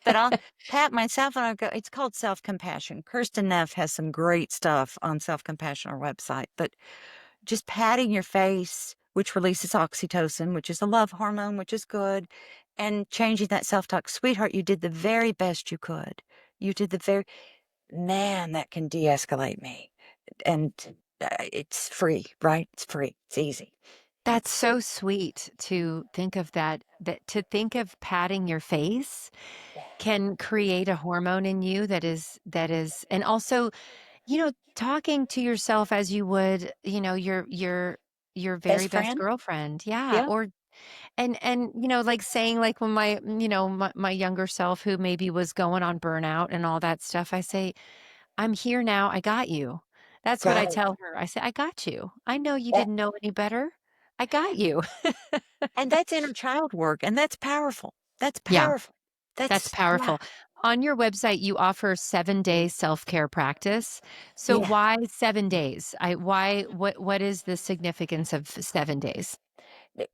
but I'll pat myself and I go, it's called self-compassion. Kirsten Neff has some great stuff on self-compassion on her website, but just patting your face, which releases oxytocin, which is a love hormone, which is good, and changing that self talk. Sweetheart, you did the very best you could. You did the very man, that can de-escalate me. And it's free, right? It's free. It's easy. That's so sweet to think of that to think of patting your face Yeah. can create a hormone in you and also, talking to yourself as you would, your very Best best friend? girlfriend. Yeah, Yeah. or and like saying like when my younger self who maybe was going on burnout and all that stuff, I say, "I'm here now, I got you." That's what I Right. tell her. I say, "I got you. I know you That, didn't know any better. I got you." and that's inner child work, and that's powerful. That's Yeah, powerful. that's That's, yeah. powerful. On your website, you offer 7-day self-care practice. So Yeah. why 7 days? What is the significance of 7 days?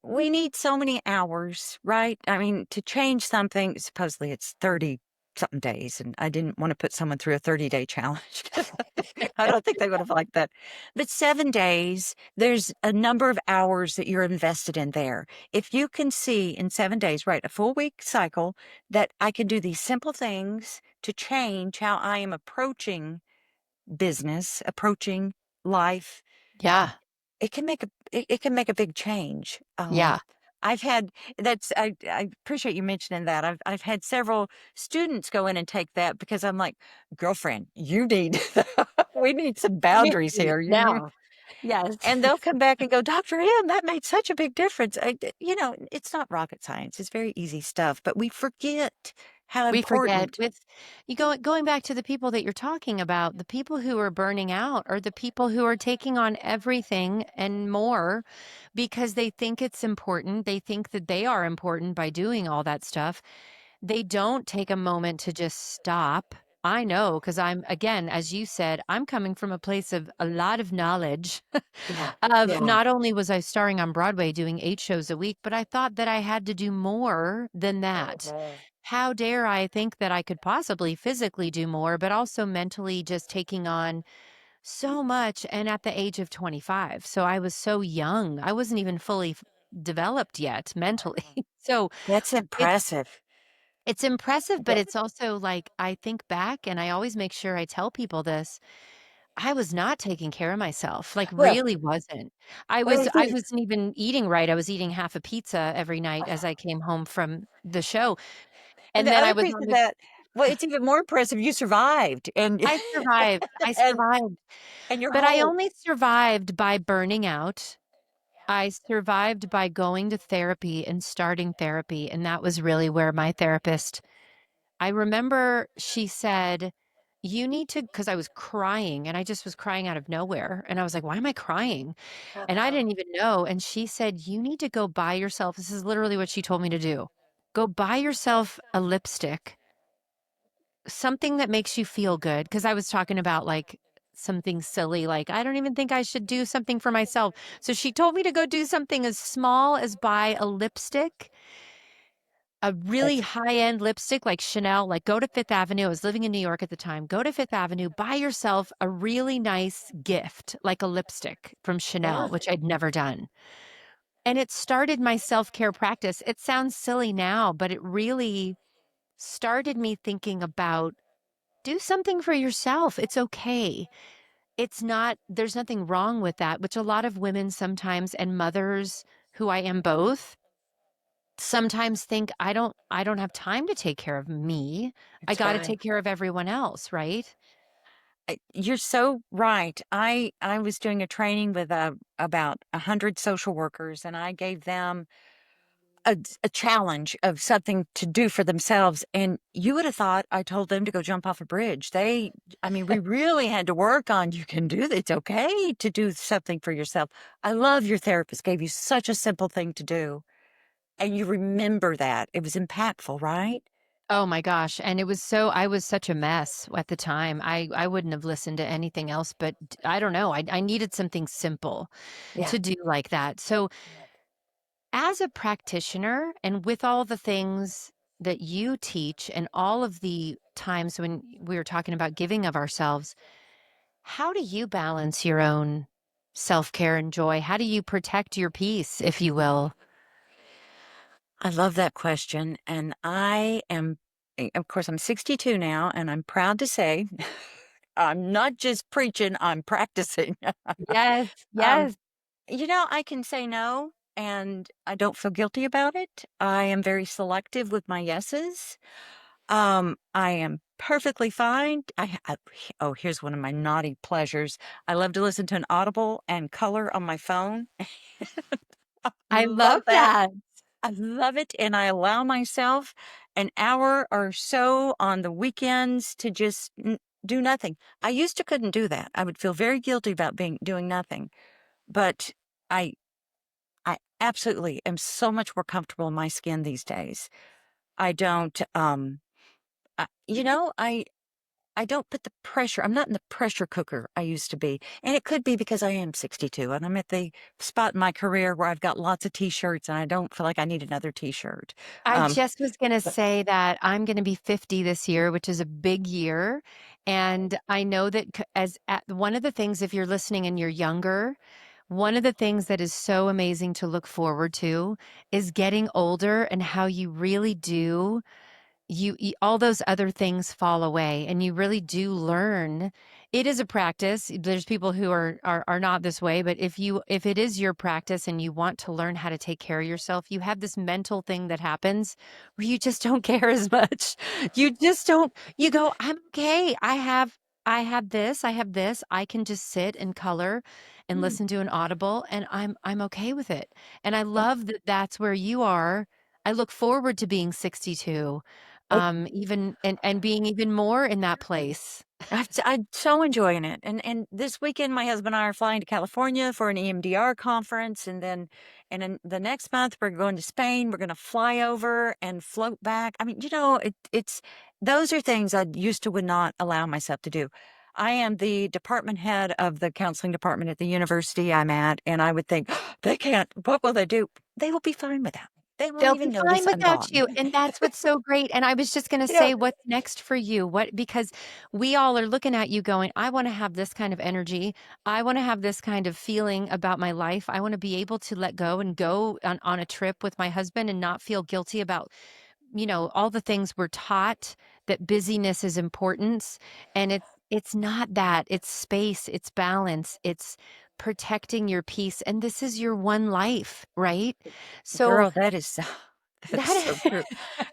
We need so many hours, right? I mean, to change something, supposedly it's 30 something days, and I didn't want to put someone through a 30-day challenge. I don't think they would have liked that. But 7 days, there's a number of hours that you're invested in there. If you can see in 7 days, right, a full week cycle, that I can do these simple things to change how I am approaching business, approaching life, Yeah, it can make a big change. yeah. I've had that's I appreciate you mentioning that. I've had several students go in and take that because I'm like, girlfriend, you need we need some boundaries Community here. You now. Yes. and they'll come back and go, Dr. M, that made such a big difference. It's not rocket science. It's very easy stuff, but we forget how We forget important. with you going back to the people that you're talking about, the people who are burning out are the people who are taking on everything and more because they think it's important. They think that they are important by doing all that stuff. They don't take a moment to just stop. I know because I'm, again, as you said, I'm coming from a place of a lot of knowledge Yeah. of Yeah. not only was I starring on Broadway doing 8 shows a week, but I thought that I had to do more than that. Mhm. How dare I think that I could possibly physically do more, but also mentally just taking on so much and at the age of 25. So I was so young. I wasn't even fully developed yet mentally. So That's it's impressive. it's impressive, but That- it's also like I think back and I always make sure I tell people this. I was not taking care of myself, like Well, really wasn't. well, I wasn't even eating right. I was eating half a pizza every night as I came home from the show. and And the then I other was piece on of the that, well, it's even more impressive you survived and I survived. I and survived, and you're but I whole. only survived by burning out. I survived by going to therapy and starting therapy, and that was really where my therapist I remember she said, "You need to," because I was crying and I just was crying out of nowhere. And I was like, why am I crying? And I didn't even know. And she said, "You need to go buy yourself." This is literally what she told me to do. Go buy yourself a lipstick, something that makes you feel good. Because I was talking about like something silly, like, I don't even think I should do something for myself. So she told me to go do something as small as buy a lipstick, a really That's high-end lipstick like Chanel, like go to Fifth Avenue. I was living in New York at the time. Go to Fifth Avenue, buy yourself a really nice gift, like a lipstick from yeah. Chanel, which I'd never done. And it started my self-care practice. It sounds silly now, but it really started me thinking about do something for yourself. It's okay. It's not, there's nothing wrong with that, which a lot of women sometimes and mothers who I am both sometimes think I don't have time to take care of me. I That's got to right. take care of everyone else, right? You're so right. I was doing a training with about 100 social workers, and I gave them a challenge of something to do for themselves. And you would have thought I told them to go jump off a bridge. I mean, we really had to work on you can do this. It's okay to do something for yourself. I love your therapist gave you such a simple thing to do, and you remember that. It was impactful, right? Oh my gosh, and it was so I was such a mess at the time. I wouldn't have listened to anything else, but I don't know. I needed something simple Yeah. to do like that. So, as a practitioner and with all the things that you teach and all of the times when we were talking about giving of ourselves, how do you balance your own self-care and joy? How do you protect your peace, if you will? I love that question. And I am of course, I'm 62 now, and I'm proud to say I'm not just preaching, I'm practicing. Yes, Um, yes. I can say no, and I don't feel guilty about it. I am very selective with my yeses. I am perfectly fine. Oh, here's one of my naughty pleasures. I love to listen to an Audible and color on my phone. I I love love that. that. I love it, and I allow myself an hour or so on the weekends to just do nothing. I used to couldn't do that. I would feel very guilty about being doing nothing, but I I absolutely am so much more comfortable in my skin these days. I don't I don't put the pressure. I'm not in the pressure cooker I used to be. And it could be because I am 62 and I'm at the spot in my career where I've got lots of t-shirts and I don't feel like I need another t-shirt. I Um, just was gonna but say that I'm gonna be 50 this year, which is a big year, and I know that as at one of the things, if you're listening and you're younger, one of the things that is so amazing to look forward to is getting older and how you really do all those other things fall away and you really do learn. It is a practice. There's people who are not this way, but if it is your practice and you want to learn how to take care of yourself, you have this mental thing that happens where you just don't care as much. You just don't. You go, I'm okay. I have this. I can just sit and color and mm, listen to an audible and I'm okay with it. And I yeah, love that that's where you are. I look forward to being 62, oh, even and being even more in that place. I'm so enjoying it. And this weekend, my husband and I are flying to California for an EMDR conference, and then the next month we're going to Spain. We're going to fly over and float back. I mean, it's those are things I used to would not allow myself to do. I am the department head of the counseling department at the university I'm at, and I would think they can't. What will they do? They will be fine without me. They won't They'll be even notice fine I'm without gone. you, and that's what's so great, and I was just gonna You know, say, what's next for you? What because we all are looking at you going, "I wanna have this kind of energy. I wanna have this kind of feeling about my life. I wanna be able to let go and go on a trip with my husband and not feel guilty about, all the things we're taught that busyness is importance, and it's not that. It's space, it's balance, it's protecting your peace, and this is your one life, right? So girl, that is so, that is so that true.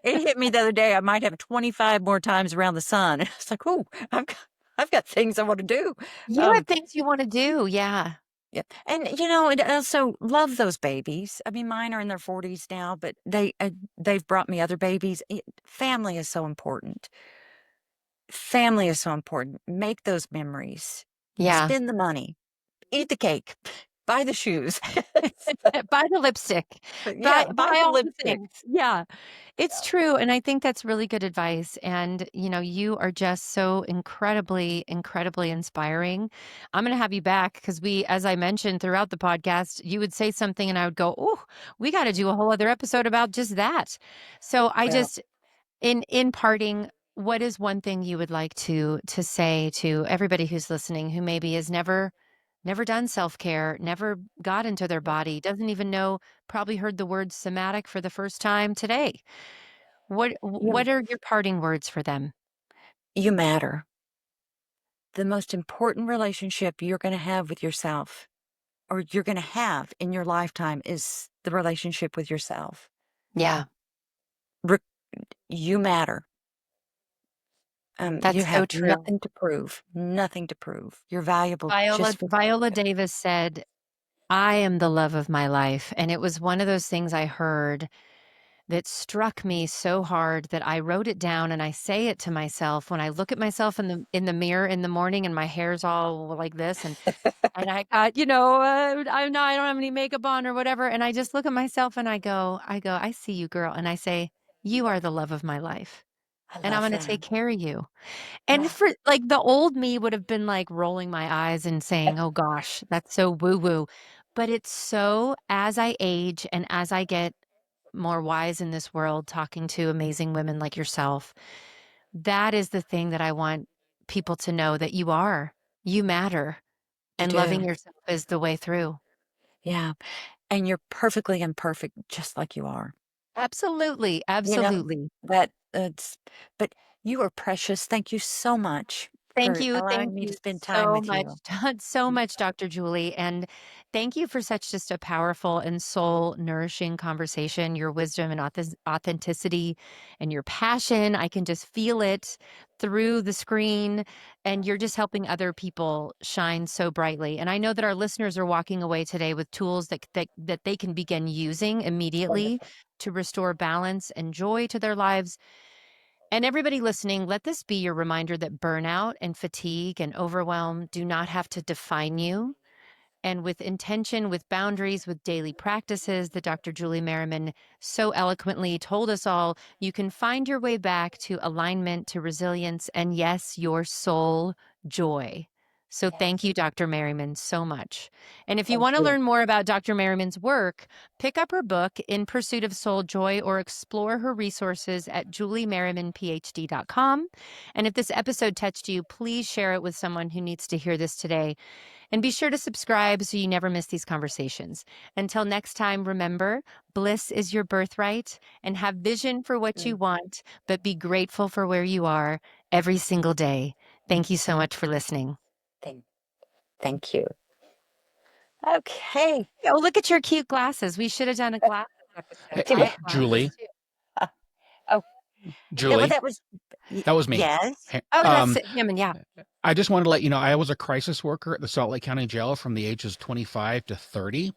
It hit me the other day. I might have 25 more times around the sun. It's like, oh, I've got things I want to do. you have Um, things you wanna do, yeah. yeah. And and I also love those babies. I mean, mine are in their 40s now, but they've brought me other babies. Family is so important. Family is so important. Make those memories. Yeah. Spend the money. Eat the cake. Buy the shoes. Buy the lipstick. Yeah, buy Buy the all the lipstick. things. Yeah. It's true, and I think that's really good advice, and, you are just so incredibly, incredibly inspiring. I'm gonna have you back because as I mentioned throughout the podcast, you would say something and I would go, "Oh, we gotta do a whole other episode about just that." So, I Well, just in parting, what is one thing you would like to say to everybody who's listening who maybe has never done self-care, never got into their body, doesn't even know, probably heard the word somatic for the first time today? What you are your parting words for them? you matter. The most important relationship you're going to have with yourself or you're going to have in your lifetime is the relationship with yourself. Yeah, Re- you matter. You that's so have true. nothing to prove, nothing to prove. You're valuable Viola just for Viola Davis said, "I am the love of my life," and it was one of those things I heard that struck me so hard that I wrote it down and I say it to myself when I look at myself in the mirror in the morning and my hair's all like this and I got, I don't have any makeup on or whatever and I just look at myself and I go, "I see you, girl." And I say, "You are the love of my life I and I'm love going to that. take care of you." And Oh, for like the old me would have been like rolling my eyes and saying, "Oh gosh, that's so woo woo." But it's so as I age and as I get more wise in this world, talking to amazing women like yourself. That is the thing that I want people to know that you matter, you and loving do. yourself is the way through. Yeah. And you're perfectly imperfect just like you are. Absolutely, You know, absolutely. that it's but you are precious. Thank you so much Thank for you. allowing Thank me to you spend time so with much, you. so much, Dr. Julie. And thank you for such just a powerful and soul nourishing conversation. Your wisdom and authenticity and your passion, I can just feel it through the screen. And you're just helping other people shine so brightly. And I know that our listeners are walking away today with tools that they can begin using immediately Wonderful. to restore balance and joy to their lives. And everybody listening, let this be your reminder that burnout and fatigue and overwhelm do not have to define you. And with intention, with boundaries, with daily practices that Dr. Julie Merriman so eloquently told us all, you can find your way back to alignment, to resilience, and yes, your soul joy. So Yeah. thank you, Dr. Merriman, so much. And if you Thank want to you. learn more about Dr. Merriman's work, pick up her book, In Pursuit of Soul Joy, or explore her resources at juliemerrimanphd.com. And if this episode touched you, please share it with someone who needs to hear this today. And be sure to subscribe so you never miss these conversations. Until next time, remember, bliss is your birthright, and have vision for what you Mm, want, but be grateful for where you are every single day. Thank you so much for listening. Thank, thank you. Okay. Oh, look at your cute glasses. We should have done a glasses episode. Hey, Did I we? have glasses Julie, too. Oh, Julie, that was that was me. yes. Hey, Oh, that's him, and yeah. I just wanted to let you know I was a crisis worker at the Salt Lake County Jail from the ages 25 to 30.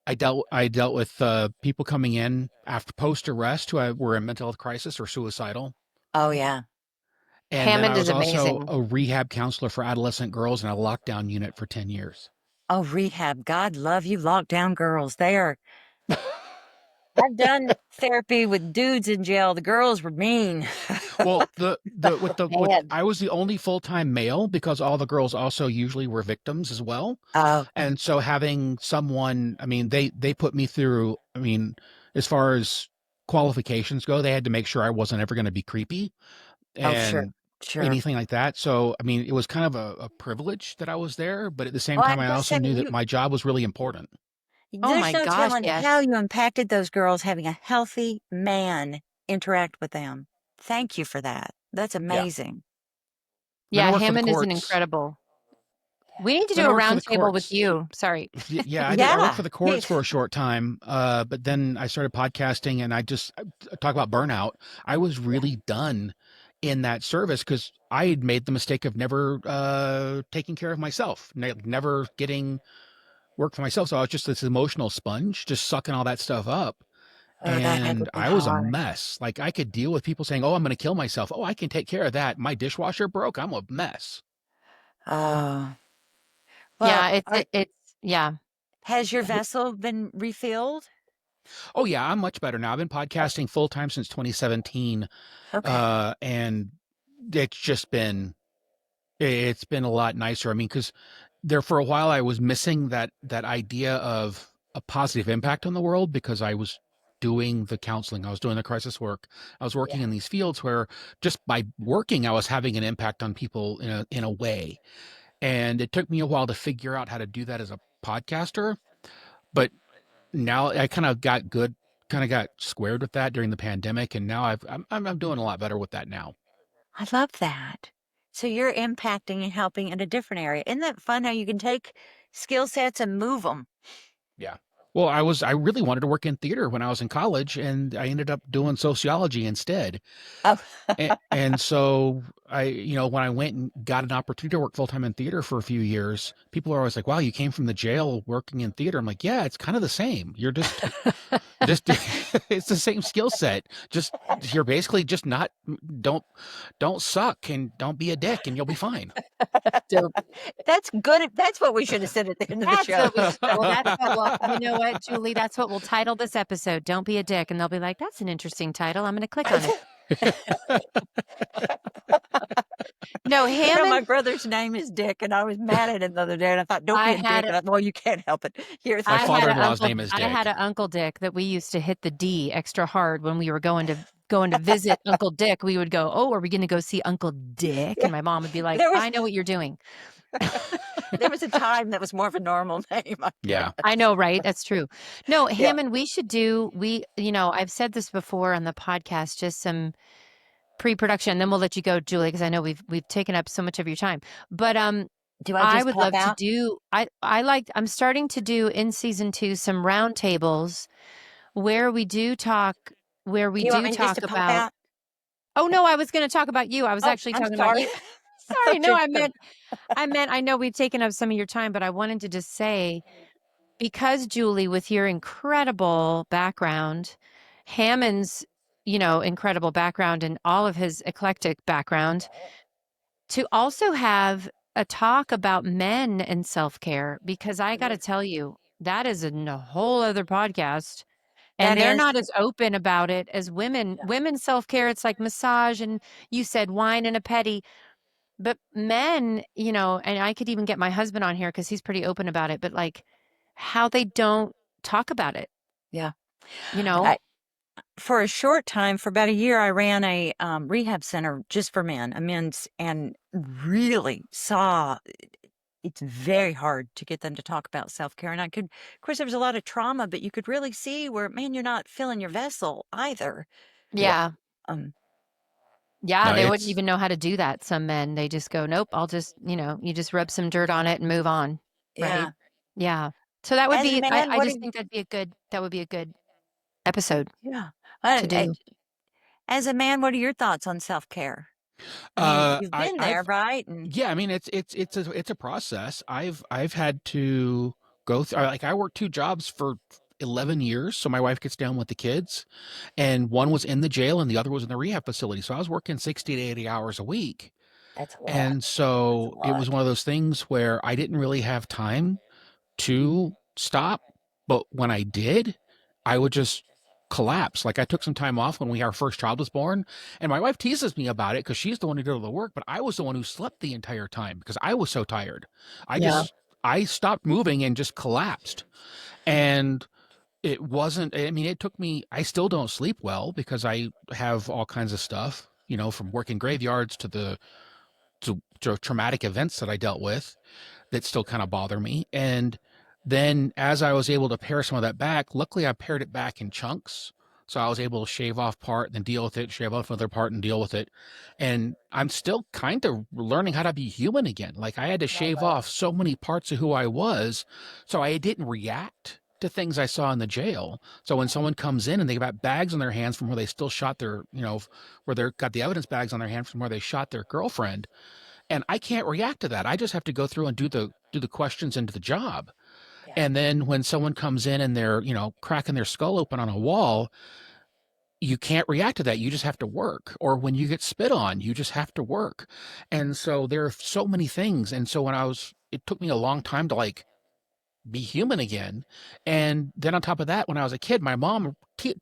I dealt with people coming in after post arrest who were in mental health crisis or suicidal, Oh yeah. and then Hammond I is was also amazing. a rehab counselor for adolescent girls in a lockdown unit for 10 years. Oh, rehab. God love you, lockdown girls. They are. I've done therapy with dudes in jail. The girls were mean. Well, the with Man. I was the only full-time male because all the girls also usually were victims as well. Oh, And so having someone, I mean, they put me through, I mean, as far as qualifications go, they had to make sure I wasn't ever going to be creepy oh, sure, and sure. anything like that. So, I mean, it was kind of a privilege that I was there, but at the same Well, time, I'm I just also knew saying, that my job was really important. Oh there's my no gosh, telling how yes. you impacted those girls having a healthy man interact with them. Thank you for that. That's Yeah. amazing. Then I Yeah, worked for the Hammond is an courts. incredible. We need to Then do I a worked for the roundtable with courts. you. Sorry. Yeah, I did. I worked Yeah. for the courts for a short time, but then I started podcasting, and talk about burnout. I was Yeah. really done in that service because I had made the mistake of never taking care of myself, never getting work for myself. So I was just this emotional sponge, just sucking all that stuff up. Oh, that had to And be I was a hard. mess. Like I could deal with people saying, "Oh, I'm going to kill myself." Oh, I can take care of that. My dishwasher broke. I'm a mess. Oh, well, Yeah, it's yeah. has your vessel been refilled? Oh yeah, I'm much better now. I've been podcasting full time since 2017, Okay. and it's just it's been a lot nicer. I mean, because there for a while I was missing that idea of a positive impact on the world because I was doing the counseling, I was doing the crisis work, I was working Yeah. in these fields where just by working I was having an impact on people in a way, and it took me a while to figure out how to do that as a podcaster, but now I kind of got squared with that during the pandemic, and now I'm doing a lot better with that now. I love that. So you're impacting and helping in a different area. Isn't that fun how you can take skill sets and move them? Yeah. Well, I really wanted to work in theater when I was in college, and I ended up doing sociology instead. Oh, And so when I went and got an opportunity to work full time in theater for a few years, people are always like, "Wow, you came from the jail working in theater." I'm like, "Yeah, it's kind of the same. Just it's the same skill set. Just you're basically just not don't don't suck and don't be a dick and you'll be fine." Dope. that's good. That's what we should have said at the end of the That's show. what we well, that's what well, you know what, Julie, that's what we'll title this episode, "Don't Be a Dick," and they'll be like, "That's an interesting title, I'm gonna click on it." No, You know, my Hammond, brother's name is Dick, and I was mad at him the other day, and I thought, "Don't I be a had dick." a And I thought, "Well, you can't help it. Here, My I thank had you." a father-in-law's uncle name is I had Dick. a Uncle Dick that we used to hit the D extra hard when we were going to visit Uncle Dick. We would go, "Oh, are we gonna go see Uncle Dick?" Yeah, And my mom would be like, there was "I know what you're doing." There was a time that was more of a normal name, I Yeah. I guess. know, right? That's true. No, Yeah. Hammond, I've said this before on the podcast, just some pre-production, then we'll let you go, Julie, because I know we've taken up so much of your time. But Do I I just would pop love to out? do I'm starting to do in season 2 some roundtables where we do talk Do you want me just to pop about. out? Oh no, I was going to talk about you. I was Oh, actually I'm talking about sorry. you. Sorry, no, Okay, I know we've taken up some of your time, but I wanted to just say, because Julie, with your incredible background, Hammond's, incredible background and all of his eclectic background, to also have a talk about men and self-care, because I got to tell you, that is a whole other podcast. And that they're is. not as open about it as women. Women's self-care, it's like massage, and you said wine and a petty. But men, and I could even get my husband on here because he's pretty open about it, but like how they don't talk about it, Yeah. you know? I, for a short time, for about a year, I ran a rehab center just for men, a men's, and really saw it's very hard to get them to talk about self-care. And of course, there was a lot of trauma, but you could really see where, man, you're not filling your vessel either. Yeah. Yeah. Um, Yeah. No, They wouldn't it's even know how to do that. Some men, they just go, nope, you just rub some dirt on it and move on. Right. yeah. Yeah. So that would As a be, man, I what do just you, think that would be a good episode yeah. to And, do. as a man, what are your thoughts on self-care? I mean, you've been there, I've right? And yeah, I mean it's a process. I've had to go through, like, I worked 2 jobs for 11 years, so my wife gets down with the kids, and one was in the jail and the other was in the rehab facility. So I was working 60 to 80 hours a week. that's a lot. And That's a so it was lot. one of those things where I didn't really have time to stop, but when I did, I would just collapse. Like, I took some time off when our first child was born, and my wife teases me about it because she's the one who did all the work, but I was the one who slept the entire time because I was so tired. I Yeah. just I stopped moving and just collapsed. And it wasn't, I mean, it took me, I still don't sleep well because I have all kinds of stuff, from working graveyards to traumatic events that I dealt with that still kind of bother me. And then as I was able to pare some of that back, luckily I pared it back in chunks. So I was able to shave off part and then deal with it, shave off another part and deal with it. And I'm still kind of learning how to be human again. Like, I had to shave off so many parts of who I was so I didn't react to things I saw in the jail. So when someone comes in and they got bags on their hands from where they still shot where they're got the evidence bags on their hands from where they shot their girlfriend, and I can't react to that. I just have to go through and do the questions into the job. Yeah. And then when someone comes in and they're, cracking their skull open on a wall, you can't react to that. You just have to work. Or when you get spit on, you just have to work. And so there are so many things. And so it took me a long time to, like, be human again. And then on top of that, when I was a kid, my mom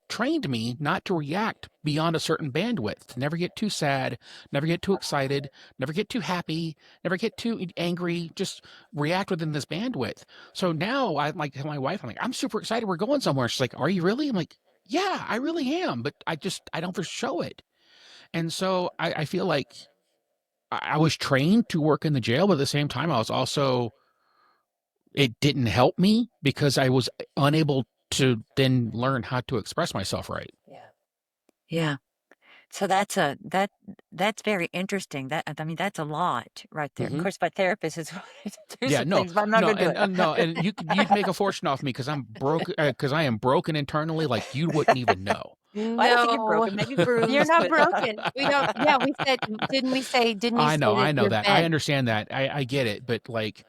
trained me not to react beyond a certain bandwidth, to never get too sad, never get too excited, never get too happy, never get too angry, just react within this bandwidth. So now I like tell my wife, I'm like, I'm super excited. We're going somewhere. She's like, are you really? I'm like, yeah, I really am. But I don't ever show it. And so I feel like I was trained to work in the jail, but at the same time, it didn't help me because I was unable to then learn how to express myself right. Yeah. Yeah. So that's very interesting. I mean, that's a lot right there. Of Hmm. course, my therapist is going to do Yeah, some no, things, but I'm not no, going to do and it. no, and you'd make a fortune off me because I'm broke, because I am broken internally, like you wouldn't even know. Well, I don't think you're No, broken, maybe you're bruised, not but broken. We don't, yeah, didn't you say that I know you're that. I bent? understand that. I get it, but like,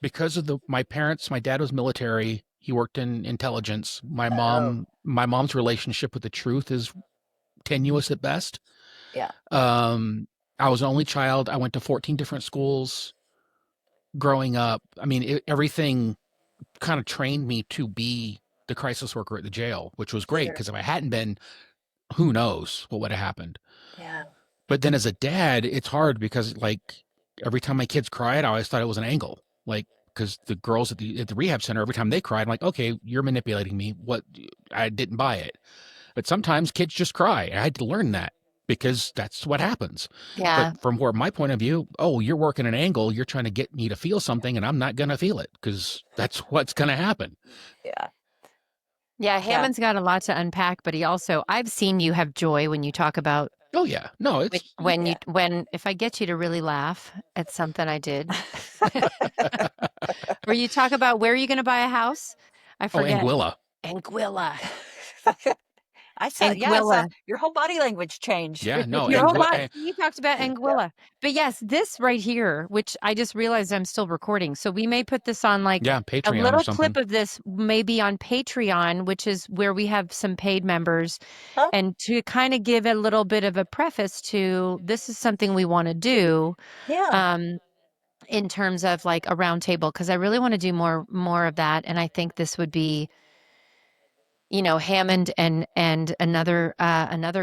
because of my parents, my dad was military. He worked in intelligence. oh, My mom's relationship with the truth is tenuous at best. yeah. Um, I was an only child. I went to 14 different schools growing up. I mean, everything kind of trained me to be the crisis worker at the jail, which was great Sure. because if I hadn't been, who knows what would have happened. Yeah. But then as a dad, it's hard because, like, every time my kids cried, I always thought it was an angle. Like, because the girls at the rehab center, every time they cried, I'm like, okay, you're manipulating me. What? I didn't buy it. But sometimes kids just cry. I had to learn that because that's what happens. But Yeah. from where my point of view, oh, you're working an angle, you're trying to get me to feel something, and I'm not going to feel it because that's what's going to happen. Yeah. Yeah, Yeah. Hammond's got a lot to unpack, but he also I've seen you have joy when you talk about Oh yeah, no, it's when if I get you to really laugh at something I did. Where you talk about where are you going to buy a house? I oh, forget. Anguilla. Anguilla. I saw Anguilla. your whole body language changed. Yeah, no, Your whole Anguilla. body. You talked about Yeah. Anguilla. But yes, this right here, which I just realized I'm still recording. So we may put this on like Yeah, a Patreon or little clip something. of this may be on Patreon, which is where we have some paid members. Huh? And to kind of give a little bit of a preface to this is something we want to do. Yeah. Um, in terms of like a round table, because I really want to do more of that. And I think this would be, you know, Hammond and another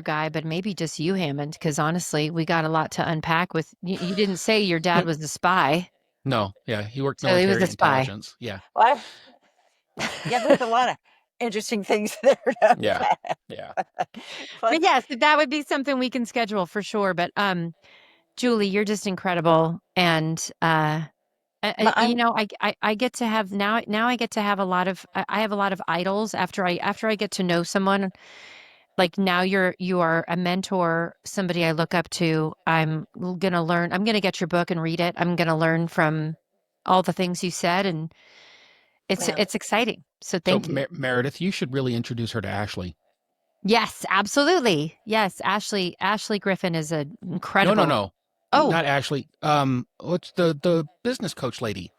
guy, but maybe just you, Hammond, because honestly, we got a lot to unpack with you didn't say your dad was a spy. No, yeah, he worked So he was a military spy. intelligence. Yeah, Well, yeah, there's a lot of interesting things there to yeah, unpack. yeah. But But yes, that would be something we can schedule for sure. But Julie, you're just incredible. And you I'm know, I get to have now I get to have a lot of I have a lot of idols after I get to know someone. Like now you are a mentor, somebody I look up to. I'm gonna get your book and read it. I'm gonna learn from all the things you said, and well, it's exciting. So So thank you. Meredith, you should really introduce her to Ashley. Yes, absolutely. Yes, Ashley Griffin is an No, no, incredible. no, Oh, not Ashley. What's the business coach lady?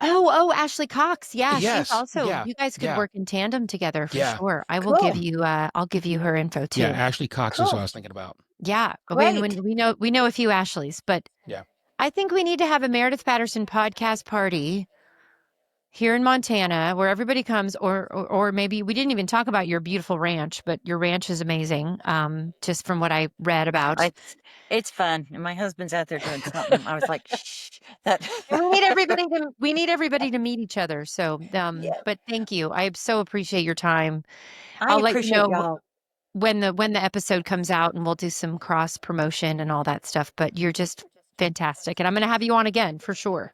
oh, Ashley Cox. Yeah, she's Yes, also. yeah, You guys could yeah, work in tandem together for yeah, sure. I will give cool. you. I'll give you her info yeah. too. Ashley Cox is who I Cool. was thinking about. Yeah, Great. we know a few Ashleys, but Yeah. I think we need to have a Meredith Patterson podcast party here in Montana where everybody comes, or maybe we didn't even talk about your beautiful ranch, but your ranch is amazing. Just from what I read about. It's fun. And my husband's out there doing something. I was like, shh. That And we need everybody to meet each other. So, yeah. but thank you. I so appreciate your time. I I'll let you appreciate know y'all. when the episode comes out and we'll do some cross promotion and all that stuff. But you're just fantastic. And I'm going to have you on again for sure.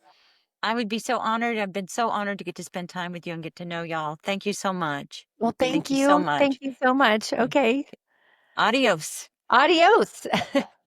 I would be so honored. I've been so honored to get to spend time with you and get to know y'all. Thank you so much. Well, thank Thank you so you. Thank much. you so much. Okay. Adios. Adios.